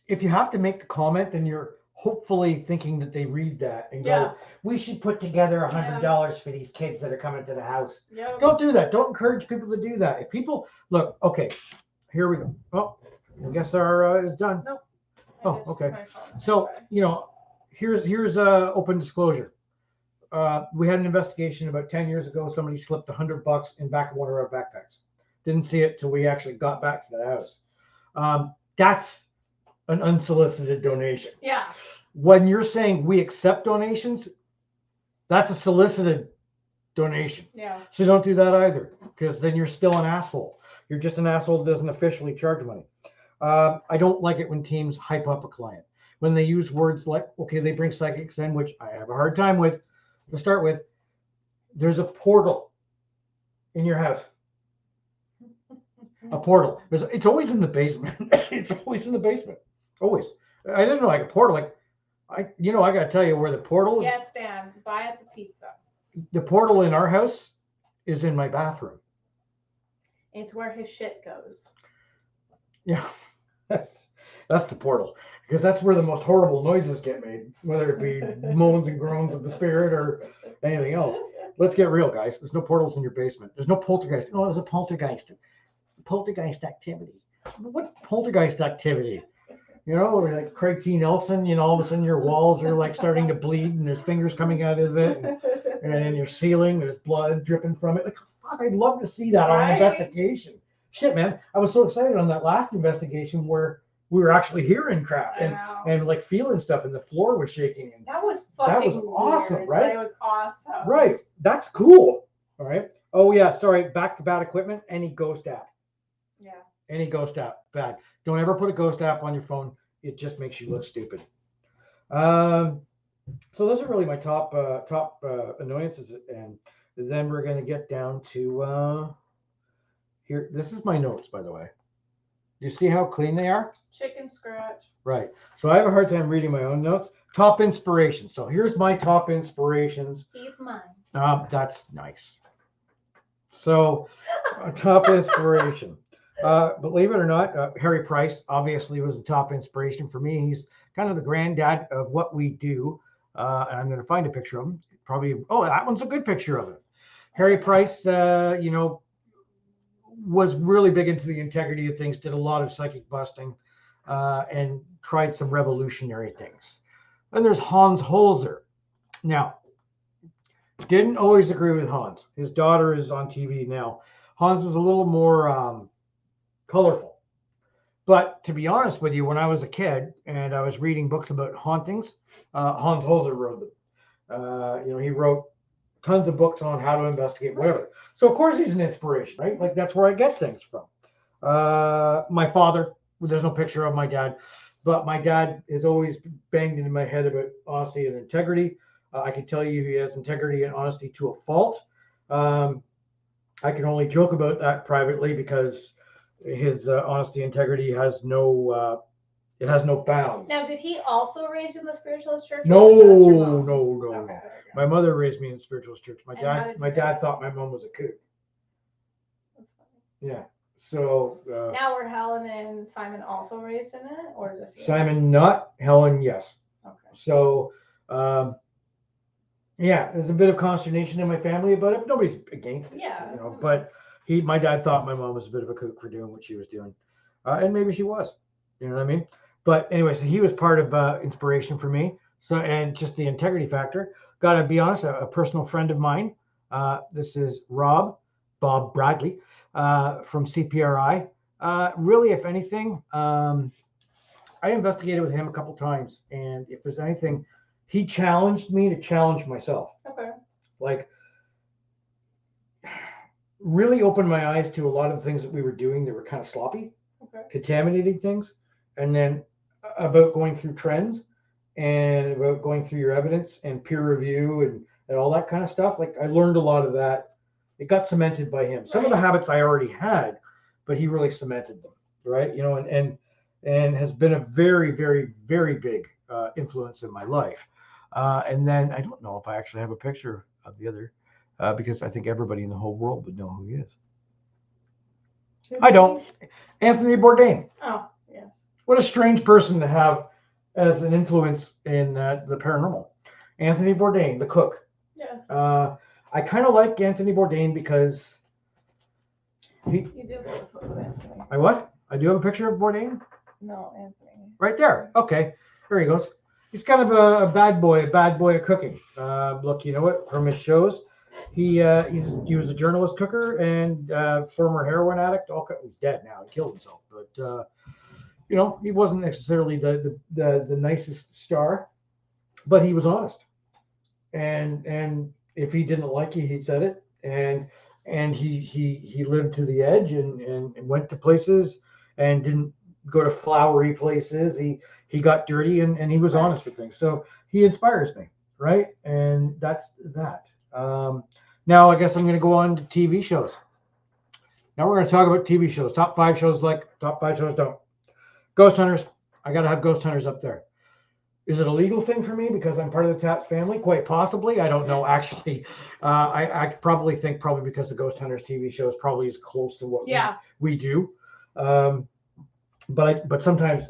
[SPEAKER 3] If you have to make the comment, then you're hopefully thinking that they read that and go, we should put together $100 for these kids that are coming to the house.
[SPEAKER 4] Yep.
[SPEAKER 3] Don't do that. Don't encourage people to do that. If people look, okay, here we go. Oh, I guess our is done.
[SPEAKER 4] Nope.
[SPEAKER 3] Oh, okay. So, here's open disclosure. We had an investigation about 10 years ago. Somebody slipped $100 in back of one of our backpacks. Didn't see it till we actually got back to the house. That's an unsolicited donation.
[SPEAKER 4] Yeah.
[SPEAKER 3] When you're saying we accept donations, that's a solicited donation.
[SPEAKER 4] Yeah.
[SPEAKER 3] So don't do that either, because then you're still an asshole. You're just an asshole that doesn't officially charge money. I don't like it when teams hype up a client. When they use words like, okay, they bring psychics in, which I have a hard time with. To start with, there's a portal in your house. A portal. It's always in the basement. It's always in the basement. Always. I didn't know like a portal. Like I got to tell you where the portal is.
[SPEAKER 4] Yes, Dan. Buy us a pizza.
[SPEAKER 3] The portal in our house is in my bathroom.
[SPEAKER 4] It's where his shit goes.
[SPEAKER 3] Yeah, that's the portal, because that's where the most horrible noises get made, whether it be moans and groans of the spirit or anything else. Let's get real, guys. There's no portals in your basement. There's no poltergeist. Oh, there's a poltergeist. Poltergeist activity. What poltergeist activity? You know, like Craig T. Nelson, all of a sudden your walls are like starting to bleed and there's fingers coming out of it. And then your ceiling, there's blood dripping from it. Like, fuck, I'd love to see that on an
[SPEAKER 4] Right?
[SPEAKER 3] investigation. Shit, man, I was so excited on that last investigation where we were actually hearing crap
[SPEAKER 4] I
[SPEAKER 3] and
[SPEAKER 4] know.
[SPEAKER 3] and like feeling stuff, and the floor was shaking. And
[SPEAKER 4] That was
[SPEAKER 3] That
[SPEAKER 4] fucking
[SPEAKER 3] was awesome,
[SPEAKER 4] weird,
[SPEAKER 3] right?
[SPEAKER 4] But it was awesome.
[SPEAKER 3] right, that's cool. All right. Oh yeah, sorry. Back to bad equipment. Any ghost app.
[SPEAKER 4] Yeah.
[SPEAKER 3] Any ghost app, bad. Don't ever put a ghost app on your phone. It just makes you look stupid. So those are really my top annoyances, and then we're gonna get down to here. This is my notes, by the way. You see how clean they are?
[SPEAKER 4] Chicken scratch.
[SPEAKER 3] Right. So I have a hard time reading my own notes. Top inspirations. So here's my top inspirations.
[SPEAKER 4] He's mine.
[SPEAKER 3] That's nice. So, top inspiration. Believe it or not, Harry Price obviously was the top inspiration for me. He's kind of the granddad of what we do. And I'm going to find a picture of him. Probably, oh, that one's a good picture of him. Harry Price, was really big into the integrity of things, did a lot of psychic busting, and tried some revolutionary things. Then there's Hans Holzer. Now, didn't always agree with Hans. His daughter is on TV now. Hans was a little more colorful. But to be honest with you, when I was a kid and I was reading books about hauntings, Hans Holzer wrote them. He wrote tons of books on how to investigate whatever. So of course he's an inspiration, right? Like that's where I get things from. My father, there's no picture of my dad, but my dad has always banged into my head about honesty and integrity. I can tell you he has integrity and honesty to a fault. I can only joke about that privately because his honesty and integrity has no bounds.
[SPEAKER 4] Now, did he also raise you in the spiritualist church?
[SPEAKER 3] No,
[SPEAKER 4] or was it just your
[SPEAKER 3] no,
[SPEAKER 4] mom?
[SPEAKER 3] no.
[SPEAKER 4] Okay.
[SPEAKER 3] My mother raised me in spiritualist church.
[SPEAKER 4] And how did
[SPEAKER 3] My
[SPEAKER 4] you
[SPEAKER 3] dad
[SPEAKER 4] do?
[SPEAKER 3] thought my mom was a kook.
[SPEAKER 4] That's funny.
[SPEAKER 3] Yeah. So
[SPEAKER 4] Now were Helen and Simon also raised in it, or just you?
[SPEAKER 3] Simon, not Helen, yes.
[SPEAKER 4] Okay.
[SPEAKER 3] So yeah, there's a bit of consternation in my family about it. Nobody's against it,
[SPEAKER 4] Yeah.
[SPEAKER 3] But my dad thought my mom was a bit of a kook for doing what she was doing, and maybe she was. You know what I mean? But anyway, so he was part of inspiration for me. So and just the integrity factor. Got to be honest, a personal friend of mine. This is Bob Bradley from CPRI. Really, if anything, I investigated with him a couple times, and if there's anything, he challenged me to challenge myself.
[SPEAKER 4] Okay.
[SPEAKER 3] Like, really opened my eyes to a lot of the things that we were doing that were kind of sloppy,
[SPEAKER 4] Okay.
[SPEAKER 3] contaminating things, and then about going through trends and about going through your evidence and peer review and all that kind of stuff. Like, I learned a lot of that. It got cemented by him. Some of the habits I already had, but he really cemented them, right? And has been a very, very, very big influence in my life. And then I don't know if I actually have a picture of the other, because I think everybody in the whole world would know who he is. I don't. Anthony Bourdain.
[SPEAKER 4] Oh, yeah.
[SPEAKER 3] What a strange person to have as an influence in the paranormal. Anthony Bourdain, the cook.
[SPEAKER 4] Yes.
[SPEAKER 3] I kind of like Anthony Bourdain because
[SPEAKER 4] You do have a photo of Anthony.
[SPEAKER 3] I what? I do have a picture of Bourdain
[SPEAKER 4] No, Anthony.
[SPEAKER 3] right there. Okay, there he goes. He's kind of a bad boy at cooking. Look, you know what? From his shows, he was a journalist cooker and former heroin addict. He's dead now. He killed himself, but he wasn't necessarily the nicest star, but he was honest. And if he didn't like you, he said it. And he lived to the edge and went to places and didn't go to flowery places. He got dirty and he was honest with things. So he inspires me, right? And that's that. Now I guess I'm going to go on to TV shows. Now we're going to talk about TV shows. Top 5 shows like, top 5 shows don't. Ghost Hunters. I got to have Ghost Hunters up there. Is it a legal thing for me because I'm part of the CHAPS family? Quite possibly. I don't know, actually. I probably think because the Ghost Hunters TV show is probably as close to what we do. But sometimes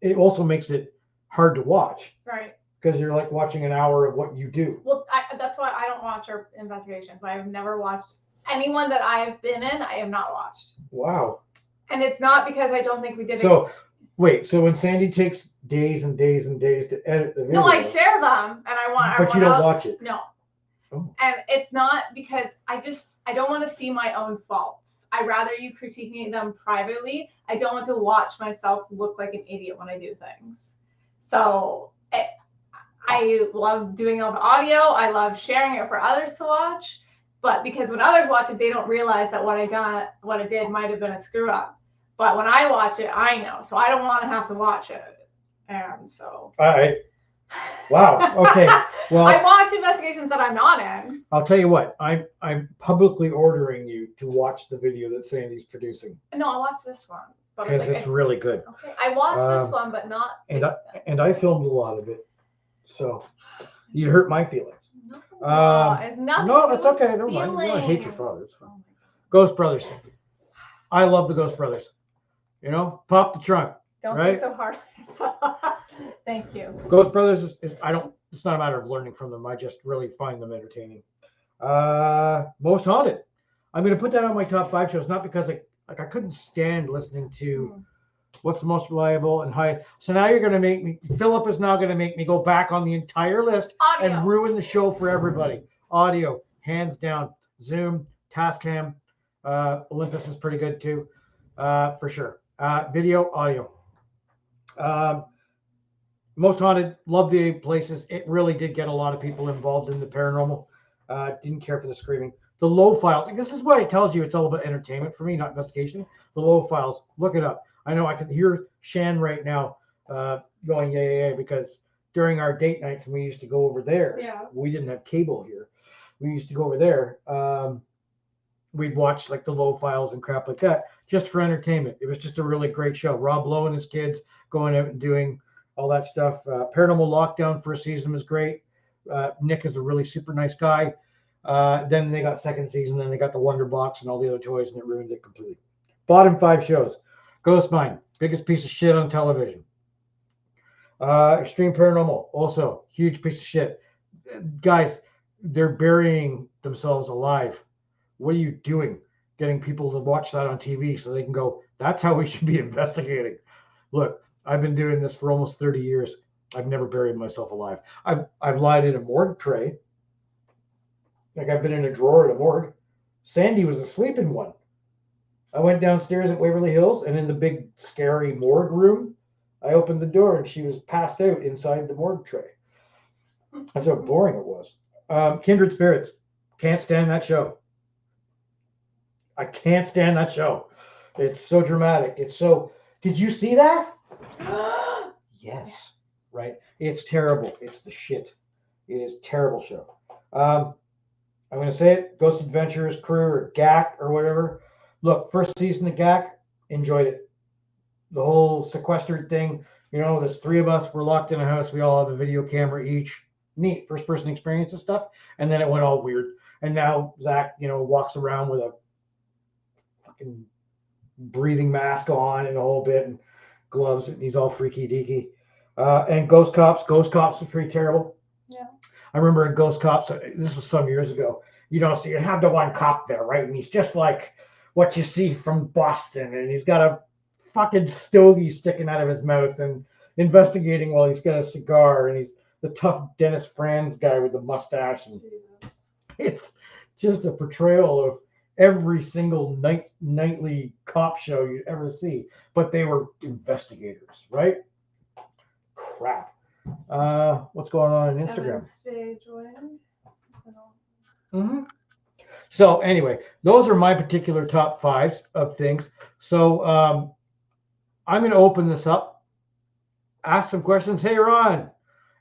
[SPEAKER 3] it also makes it hard to watch.
[SPEAKER 4] Right.
[SPEAKER 3] Because you're like watching an hour of what you do.
[SPEAKER 4] Well, that's why I don't watch our investigations. I have never watched anyone that I have been in. I have not watched.
[SPEAKER 3] Wow.
[SPEAKER 4] And it's not because I don't think we did it.
[SPEAKER 3] So wait, so when Sandy takes days and days and days to edit the video.
[SPEAKER 4] No, I share them and I want.
[SPEAKER 3] But you don't watch it.
[SPEAKER 4] No.
[SPEAKER 3] Oh.
[SPEAKER 4] And it's not because I I don't want to see my own faults. I'd rather you critique them privately. I don't want to watch myself look like an idiot when I do things. So I love doing all the audio. I love sharing it for others to watch. But because when others watch it, they don't realize that what I did might have been a screw up. But when I watch it, I know. So I don't want to have to watch it. And so.
[SPEAKER 3] All right. Wow. Okay. Well,
[SPEAKER 4] I watch investigations that I'm not in.
[SPEAKER 3] I'll tell you what. I'm publicly ordering you to watch the video that Sandy's producing
[SPEAKER 4] No, I watched this one.
[SPEAKER 3] because it's really good.
[SPEAKER 4] Okay, I watched this one, but not.
[SPEAKER 3] And I filmed a lot of it, so you hurt my feelings.
[SPEAKER 4] No, it's nothing.
[SPEAKER 3] No, it's okay. Never mind. You don't hate your father. It's fine. Ghost Brothers. I love the Ghost Brothers. You know, pop the trunk.
[SPEAKER 4] Don't
[SPEAKER 3] right?
[SPEAKER 4] be so hard. Thank you.
[SPEAKER 3] Ghost Brothers is it's not a matter of learning from them. I just really find them entertaining. Most Haunted. I'm going to put that on my top 5 shows, not because I couldn't stand listening to what's the most reliable and highest. So now you're going to make me, Philip is now going to make me go back on the entire list
[SPEAKER 4] Audio.
[SPEAKER 3] and ruin the show for everybody. Audio, hands down. Zoom, Tascam, Olympus is pretty good too, for sure. Video, audio. Most Haunted, love the places. It really did get a lot of people involved in the paranormal. Didn't care for the screaming. The low files. This is what it tells you. It's all about entertainment for me, not investigation. The low files. Look it up. I know I can hear Shan right now going yeah, because during our date nights when we used to go over there, we didn't have cable here. We used to go over there. We'd watch like the low files and crap like that just for entertainment. It was just a really great show. Rob Lowe and his kids going out and doing all that stuff. Paranormal Lockdown first season was great. Nick is a really super nice guy. Then they got second season, then they got the Wonder Box and all the other toys, and it ruined it completely. Bottom 5 shows. Ghost Mine, biggest piece of shit on television. Extreme Paranormal, also huge piece of shit. Guys, they're burying themselves alive. What are you doing? Getting people to watch that on TV so they can go, that's how we should be investigating. Look, I've been doing this for almost 30 years. I've never buried myself alive. I've lied in a morgue tray. Like I've been in a drawer at a morgue. Sandy was asleep in one. I went downstairs at Waverly Hills, and in the big scary morgue room, I opened the door and she was passed out inside the morgue tray. That's how boring it was. Kindred Spirits. Can't stand that show. I can't stand that show. It's so dramatic. It's so. Did you see that? Yes. Right. It's terrible. It's the shit. It is a terrible show. I'm going to say it. Ghost Adventures Crew or GAC or whatever. Look, first season of GAC, enjoyed it. The whole sequestered thing. You know, there's 3 of us. We're locked in a house. We all have a video camera each. Neat first person experience and stuff. And then it went all weird. And now Zach, walks around with a fucking breathing mask on and a whole bit and gloves, and he's all freaky deaky. And Ghost Cops. Ghost Cops was pretty terrible.
[SPEAKER 4] Yeah.
[SPEAKER 3] I remember in Ghost Cops, this was some years ago, so you have the one cop there, right? And he's just like what you see from Boston, and he's got a fucking stogie sticking out of his mouth and investigating while he's got a cigar, and he's the tough Dennis Franz guy with the mustache. And it's just a portrayal of every single nightly cop show you'd ever see, but they were investigators, right? Crap. What's going on in Instagram?
[SPEAKER 4] Stage wind.
[SPEAKER 3] Mm-hmm. So anyway, those are my particular top 5s of things. So I'm going to open this up. Ask some questions. Hey, Ron,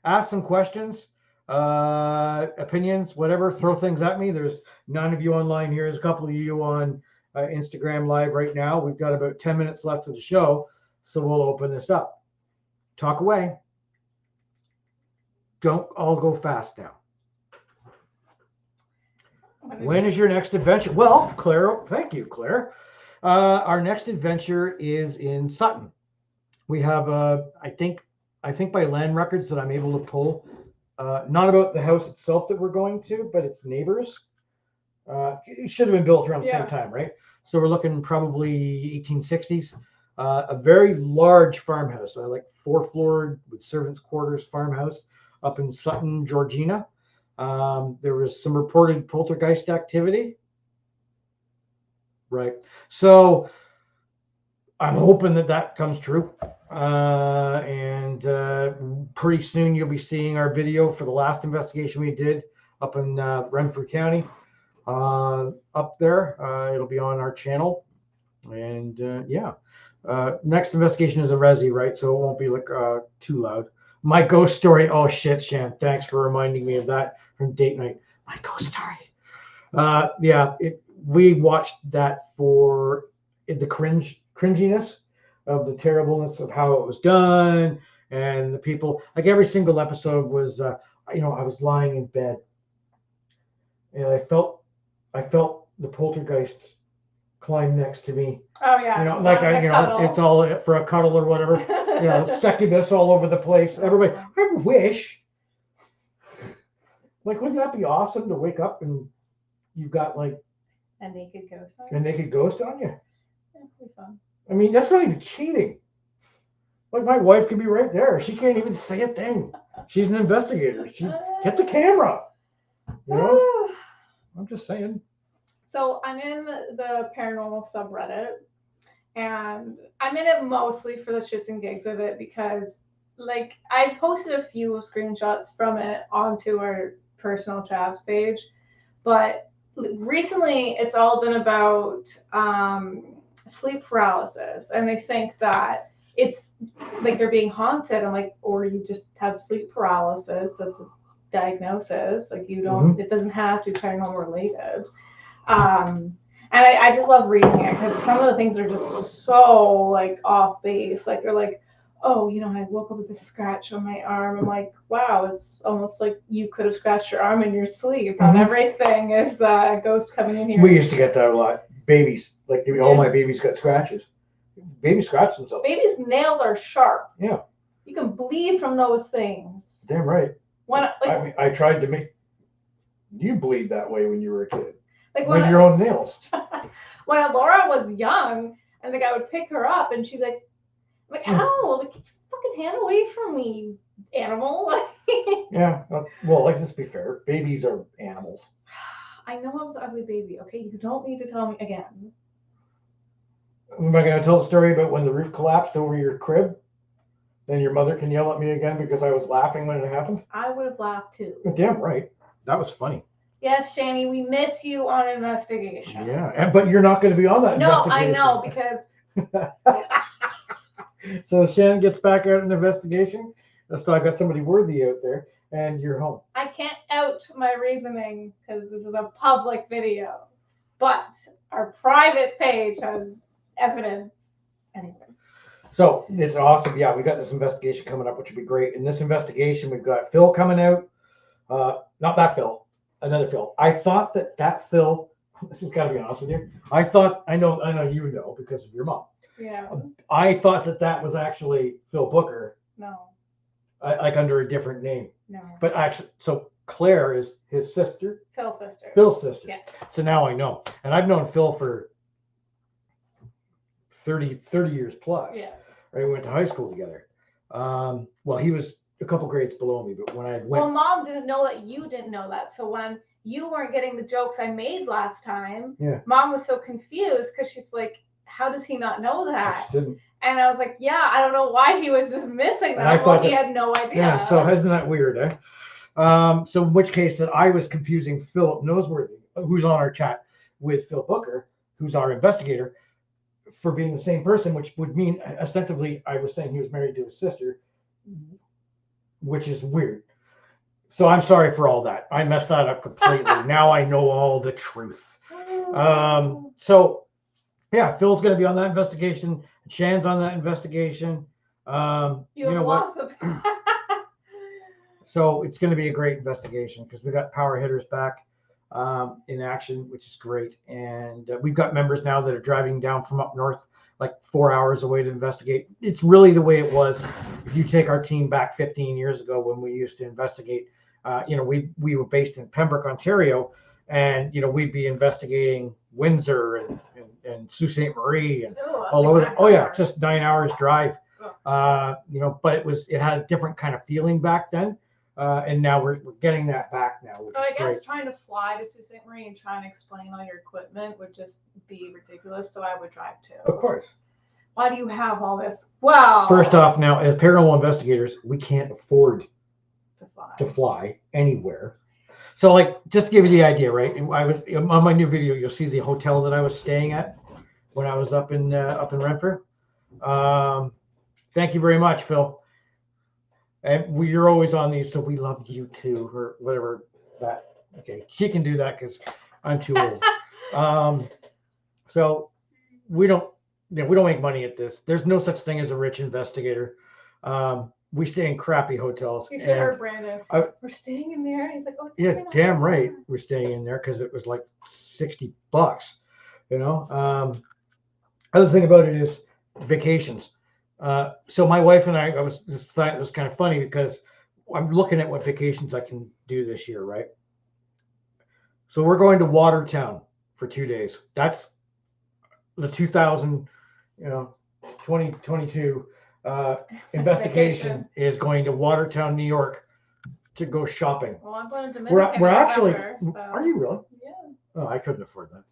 [SPEAKER 3] ask some questions, opinions, whatever. Throw things at me. There's none of you online here. There's a couple of you on Instagram Live right now. We've got about 10 minutes left of the show, so we'll open this up. Talk away. Don't all go fast now. When is your next adventure? Well, Claire, thank you, Claire. Our next adventure is in Sutton. We have, I think by land records that I'm able to pull, not about the house itself that we're going to, but its neighbors. It should have been built around the same time, right? So we're looking probably 1860s. A very large farmhouse, like 4-floored with servants' quarters farmhouse up in Sutton, Georgina. There was some reported poltergeist activity. Right. So I'm hoping that comes true. And pretty soon you'll be seeing our video for the last investigation we did up in Renfrew County. Up there, it'll be on our channel. And yeah, next investigation is a resi, right? So it won't be like too loud. My ghost story. Oh shit, Shan. Thanks for reminding me of that from date night. My ghost story. Yeah, we watched that for the cringiness of the terribleness of how it was done, and the people. Like every single episode was, I was lying in bed, and I felt the poltergeist climb next to me.
[SPEAKER 4] Oh yeah.
[SPEAKER 3] Like it's all for a cuddle or whatever. Succubus all over the place. Everybody, I wish. Like, wouldn't that be awesome to wake up and you've got like
[SPEAKER 4] a naked ghost on you?
[SPEAKER 3] a naked ghost on you?
[SPEAKER 4] Yeah, it'd be fun.
[SPEAKER 3] I mean, that's not even cheating. Like, my wife could be right there. She can't even say a thing. She's an investigator. She get the camera. I'm just saying.
[SPEAKER 4] So I'm in the paranormal subreddit, and I'm in it mostly for the shits and gigs of it because, like, I posted a few screenshots from it onto our personal CHAPS page, but recently it's all been about sleep paralysis, and they think that it's like they're being haunted. I'm like, or you just have sleep paralysis. That's a diagnosis. Like, you don't. It doesn't have to be paranormal related. And I just love reading it because some of the things are just so like off base. Like, they're like, oh, I woke up with a scratch on my arm. I'm like, wow, it's almost like you could have scratched your arm in your sleep. And everything is a ghost coming in here.
[SPEAKER 3] We used to get that a lot. Babies, like all my babies got scratches. Babies scratch themselves.
[SPEAKER 4] Babies' nails are sharp.
[SPEAKER 3] Yeah.
[SPEAKER 4] You can bleed from those things.
[SPEAKER 3] Damn right.
[SPEAKER 4] When
[SPEAKER 3] I tried to make you bleed that way when you were a kid.
[SPEAKER 4] Like
[SPEAKER 3] with your own nails.
[SPEAKER 4] When Laura was young, and the guy would pick her up, and she's like, ow, like, get your fucking hand away from me, animal.
[SPEAKER 3] Yeah. Well, like, let's be fair. Babies are animals.
[SPEAKER 4] I know I was an ugly baby, okay? You don't need to tell me again.
[SPEAKER 3] Am I going to tell the story about when the roof collapsed over your crib? Then your mother can yell at me again because I was laughing when it happened? I
[SPEAKER 4] would have laughed too.
[SPEAKER 3] Damn right. That was funny.
[SPEAKER 4] Yes, Shani, we miss you on investigation.
[SPEAKER 3] Yeah, but you're not going to be on that investigation.
[SPEAKER 4] No, I know, because...
[SPEAKER 3] So Shannon gets back out in investigation. So I got somebody worthy out there, and you're home.
[SPEAKER 4] I can't out my reasoning because this is a public video. But our private page has evidence anyway.
[SPEAKER 3] So it's awesome. Yeah, we got this investigation coming up, which would be great. In this investigation, we've got Phil coming out. Not that Phil. Another Phil. I thought that Phil, this has got to be honest with you. I know you know because of your mom.
[SPEAKER 4] Yeah.
[SPEAKER 3] I thought that was actually Phil Booker.
[SPEAKER 4] No.
[SPEAKER 3] Like under a different name.
[SPEAKER 4] No.
[SPEAKER 3] But actually, so Claire is his sister.
[SPEAKER 4] Phil's sister.
[SPEAKER 3] Phil's sister.
[SPEAKER 4] Yes.
[SPEAKER 3] So now I know. And I've known Phil for 30 years plus.
[SPEAKER 4] Yeah.
[SPEAKER 3] Right? We went to high school together. Well, he was a couple grades below me, but when I went...
[SPEAKER 4] Well, Mom didn't know that you didn't know that. So when you weren't getting the jokes I made last time, Mom was so confused because she's like, how does he not know that?
[SPEAKER 3] I didn't.
[SPEAKER 4] And I was like, yeah, I don't know why he was just missing that. Well, he had no idea.
[SPEAKER 3] Yeah, so isn't that weird, eh? So in which case that I was confusing Philip Noseworthy, who's on our chat, with Phil Booker, who's our investigator, for being the same person, which would mean ostensibly I was saying he was married to his sister, which is weird. So I'm sorry for all that. I messed that up completely. Now I know all the truth. So yeah, Phil's going to be on that investigation. Shan's on that investigation. You know what? So it's going to be a great investigation because we got power hitters back in action, which is great. And we've got members now that are driving down from up north, like 4 hours away to investigate. It's really the way it was. If you take our team back 15 years ago when we used to investigate, we were based in Pembroke, Ontario, and we'd be investigating Windsor and Sault Ste. Marie and all over. Oh yeah, just 9 hours drive. But it had a different kind of feeling back then. And now we're getting that back now, which
[SPEAKER 4] So I
[SPEAKER 3] is
[SPEAKER 4] guess
[SPEAKER 3] great.
[SPEAKER 4] trying to fly to Sault Ste. Marie and trying to explain all your equipment would just be ridiculous. So I would drive too.
[SPEAKER 3] Of course.
[SPEAKER 4] Why do you have all this? Wow.
[SPEAKER 3] First off, now as paranormal investigators, we can't afford
[SPEAKER 4] to fly.
[SPEAKER 3] to fly anywhere. So, like, just to give you the idea, right? I was on my new video. You'll see the hotel that I was staying at when I was up in Renfrew. Thank you very much, Phil. And you're always on these, so we love you too, or whatever. That okay? She can do that because I'm too old. So we don't make money at this. There's no such thing as a rich investigator. We stay in crappy hotels.
[SPEAKER 4] You should have heard Brandon. We're staying in there. He's like, oh, it's
[SPEAKER 3] Yeah,
[SPEAKER 4] actually not
[SPEAKER 3] damn
[SPEAKER 4] that
[SPEAKER 3] right.
[SPEAKER 4] bad.
[SPEAKER 3] We're staying in there because it was like $60. Other thing about it is vacations. So my wife and I just thought it was kind of funny because I'm looking at what vacations I can do this year, right? So we're going to Watertown for 2 days. That's the 2022 investigation is going to Watertown, New York, to go shopping.
[SPEAKER 4] Well, I'm going to Dominican.
[SPEAKER 3] We're actually.
[SPEAKER 4] November, so.
[SPEAKER 3] Are you really?
[SPEAKER 4] Yeah.
[SPEAKER 3] Oh, I couldn't afford that.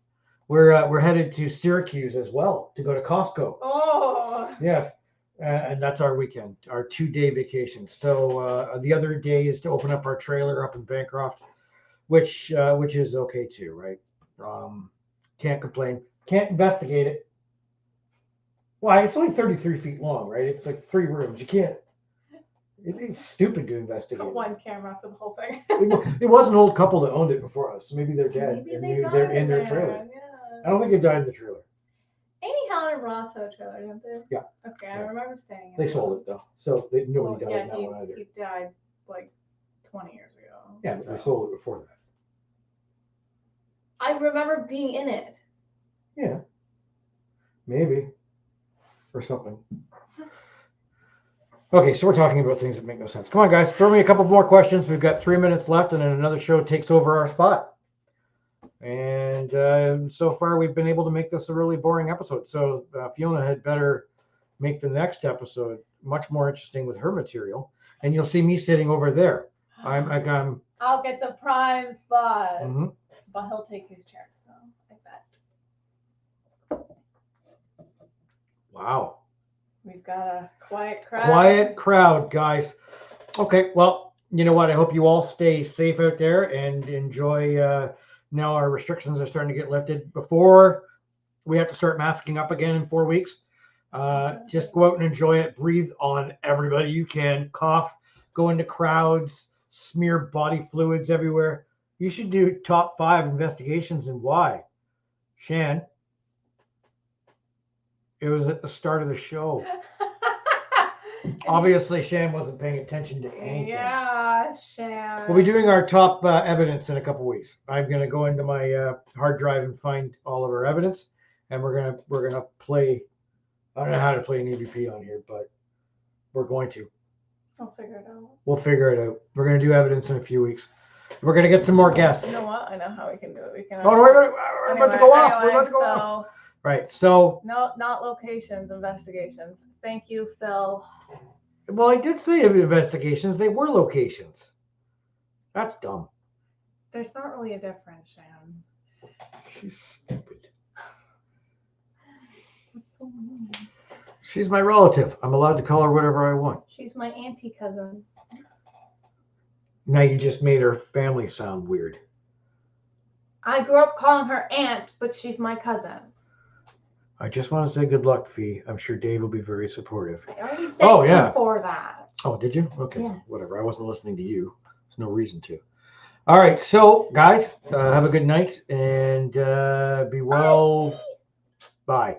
[SPEAKER 3] We're headed to Syracuse as well to go to Costco.
[SPEAKER 4] Oh.
[SPEAKER 3] Yes, and that's our weekend, our 2-day vacation. So the other day is to open up our trailer up in Bancroft, which is okay too, right? Can't complain. Can't investigate it. Why? It's only 33 feet long, right? It's like 3 rooms. You can't. It's stupid to investigate.
[SPEAKER 4] Put one camera for the whole thing.
[SPEAKER 3] It was an old couple that owned it before us. So maybe they're dead.
[SPEAKER 4] Maybe
[SPEAKER 3] and
[SPEAKER 4] they
[SPEAKER 3] maybe
[SPEAKER 4] died
[SPEAKER 3] they're in their
[SPEAKER 4] there,
[SPEAKER 3] trailer.
[SPEAKER 4] Yeah.
[SPEAKER 3] I don't think they died in the trailer.
[SPEAKER 4] Amy Helen and Ross had a trailer, didn't they?
[SPEAKER 3] Yeah.
[SPEAKER 4] Okay, I remember staying in
[SPEAKER 3] They
[SPEAKER 4] it.
[SPEAKER 3] sold it though, so nobody died
[SPEAKER 4] yeah,
[SPEAKER 3] in that one either.
[SPEAKER 4] he died like 20 years ago.
[SPEAKER 3] Yeah, but they
[SPEAKER 4] so.
[SPEAKER 3] sold it before that.
[SPEAKER 4] I remember being in it.
[SPEAKER 3] Yeah, maybe, or something. Okay, so we're talking about things that make no sense. Come on, guys, throw me a couple more questions. We've got 3 minutes left, and then another show takes over our spot. And so far, we've been able to make this a really boring episode. So Fiona had better make the next episode much more interesting with her material. And you'll see me sitting over there. I'm
[SPEAKER 4] I'll get the prime spot.
[SPEAKER 3] Mhm.
[SPEAKER 4] But he'll take his chair, so like that.
[SPEAKER 3] Wow.
[SPEAKER 4] We've got a quiet crowd.
[SPEAKER 3] Quiet crowd, guys. Okay, well, you know what? I hope you all stay safe out there and enjoy. Now our restrictions are starting to get lifted. Before we have to start masking up again in 4 weeks. Just go out and enjoy it. Breathe on everybody you can. Cough. Go into crowds. Smear body fluids everywhere. You should do top 5 investigations and why. Shan. It was at the start of the show. Obviously, Shan wasn't paying attention to anything.
[SPEAKER 4] Yeah, Shan.
[SPEAKER 3] We'll be doing our top evidence in a couple weeks. I'm going to go into my hard drive and find all of our evidence, and we're gonna play. I don't know how to play an EVP on here, but we're going to.
[SPEAKER 4] I'll figure it out.
[SPEAKER 3] We'll figure it out. We're going to do evidence in a few weeks. We're going to get some more guests.
[SPEAKER 4] You know what? I know how we can do it. We can.
[SPEAKER 3] Oh, no, we're about to go off. We're about to go off. Right. So.
[SPEAKER 4] No, not locations, investigations. Thank you, Phil.
[SPEAKER 3] Well, I did say investigations. They were locations. That's dumb.
[SPEAKER 4] There's not really a difference, Shan.
[SPEAKER 3] She's stupid.
[SPEAKER 4] What's so mean?
[SPEAKER 3] She's my relative. I'm allowed to call her whatever I want.
[SPEAKER 4] She's my auntie cousin.
[SPEAKER 3] Now you just made her family sound weird.
[SPEAKER 4] I grew up calling her aunt, but she's my cousin.
[SPEAKER 3] I just want to say good luck, Fee. I'm sure Dave will be very supportive.
[SPEAKER 4] I already thanked him for that.
[SPEAKER 3] Oh, did you? Okay,
[SPEAKER 4] Yes.
[SPEAKER 3] Whatever. I wasn't listening to you. There's no reason to. All right, so guys, have a good night and be well. Bye.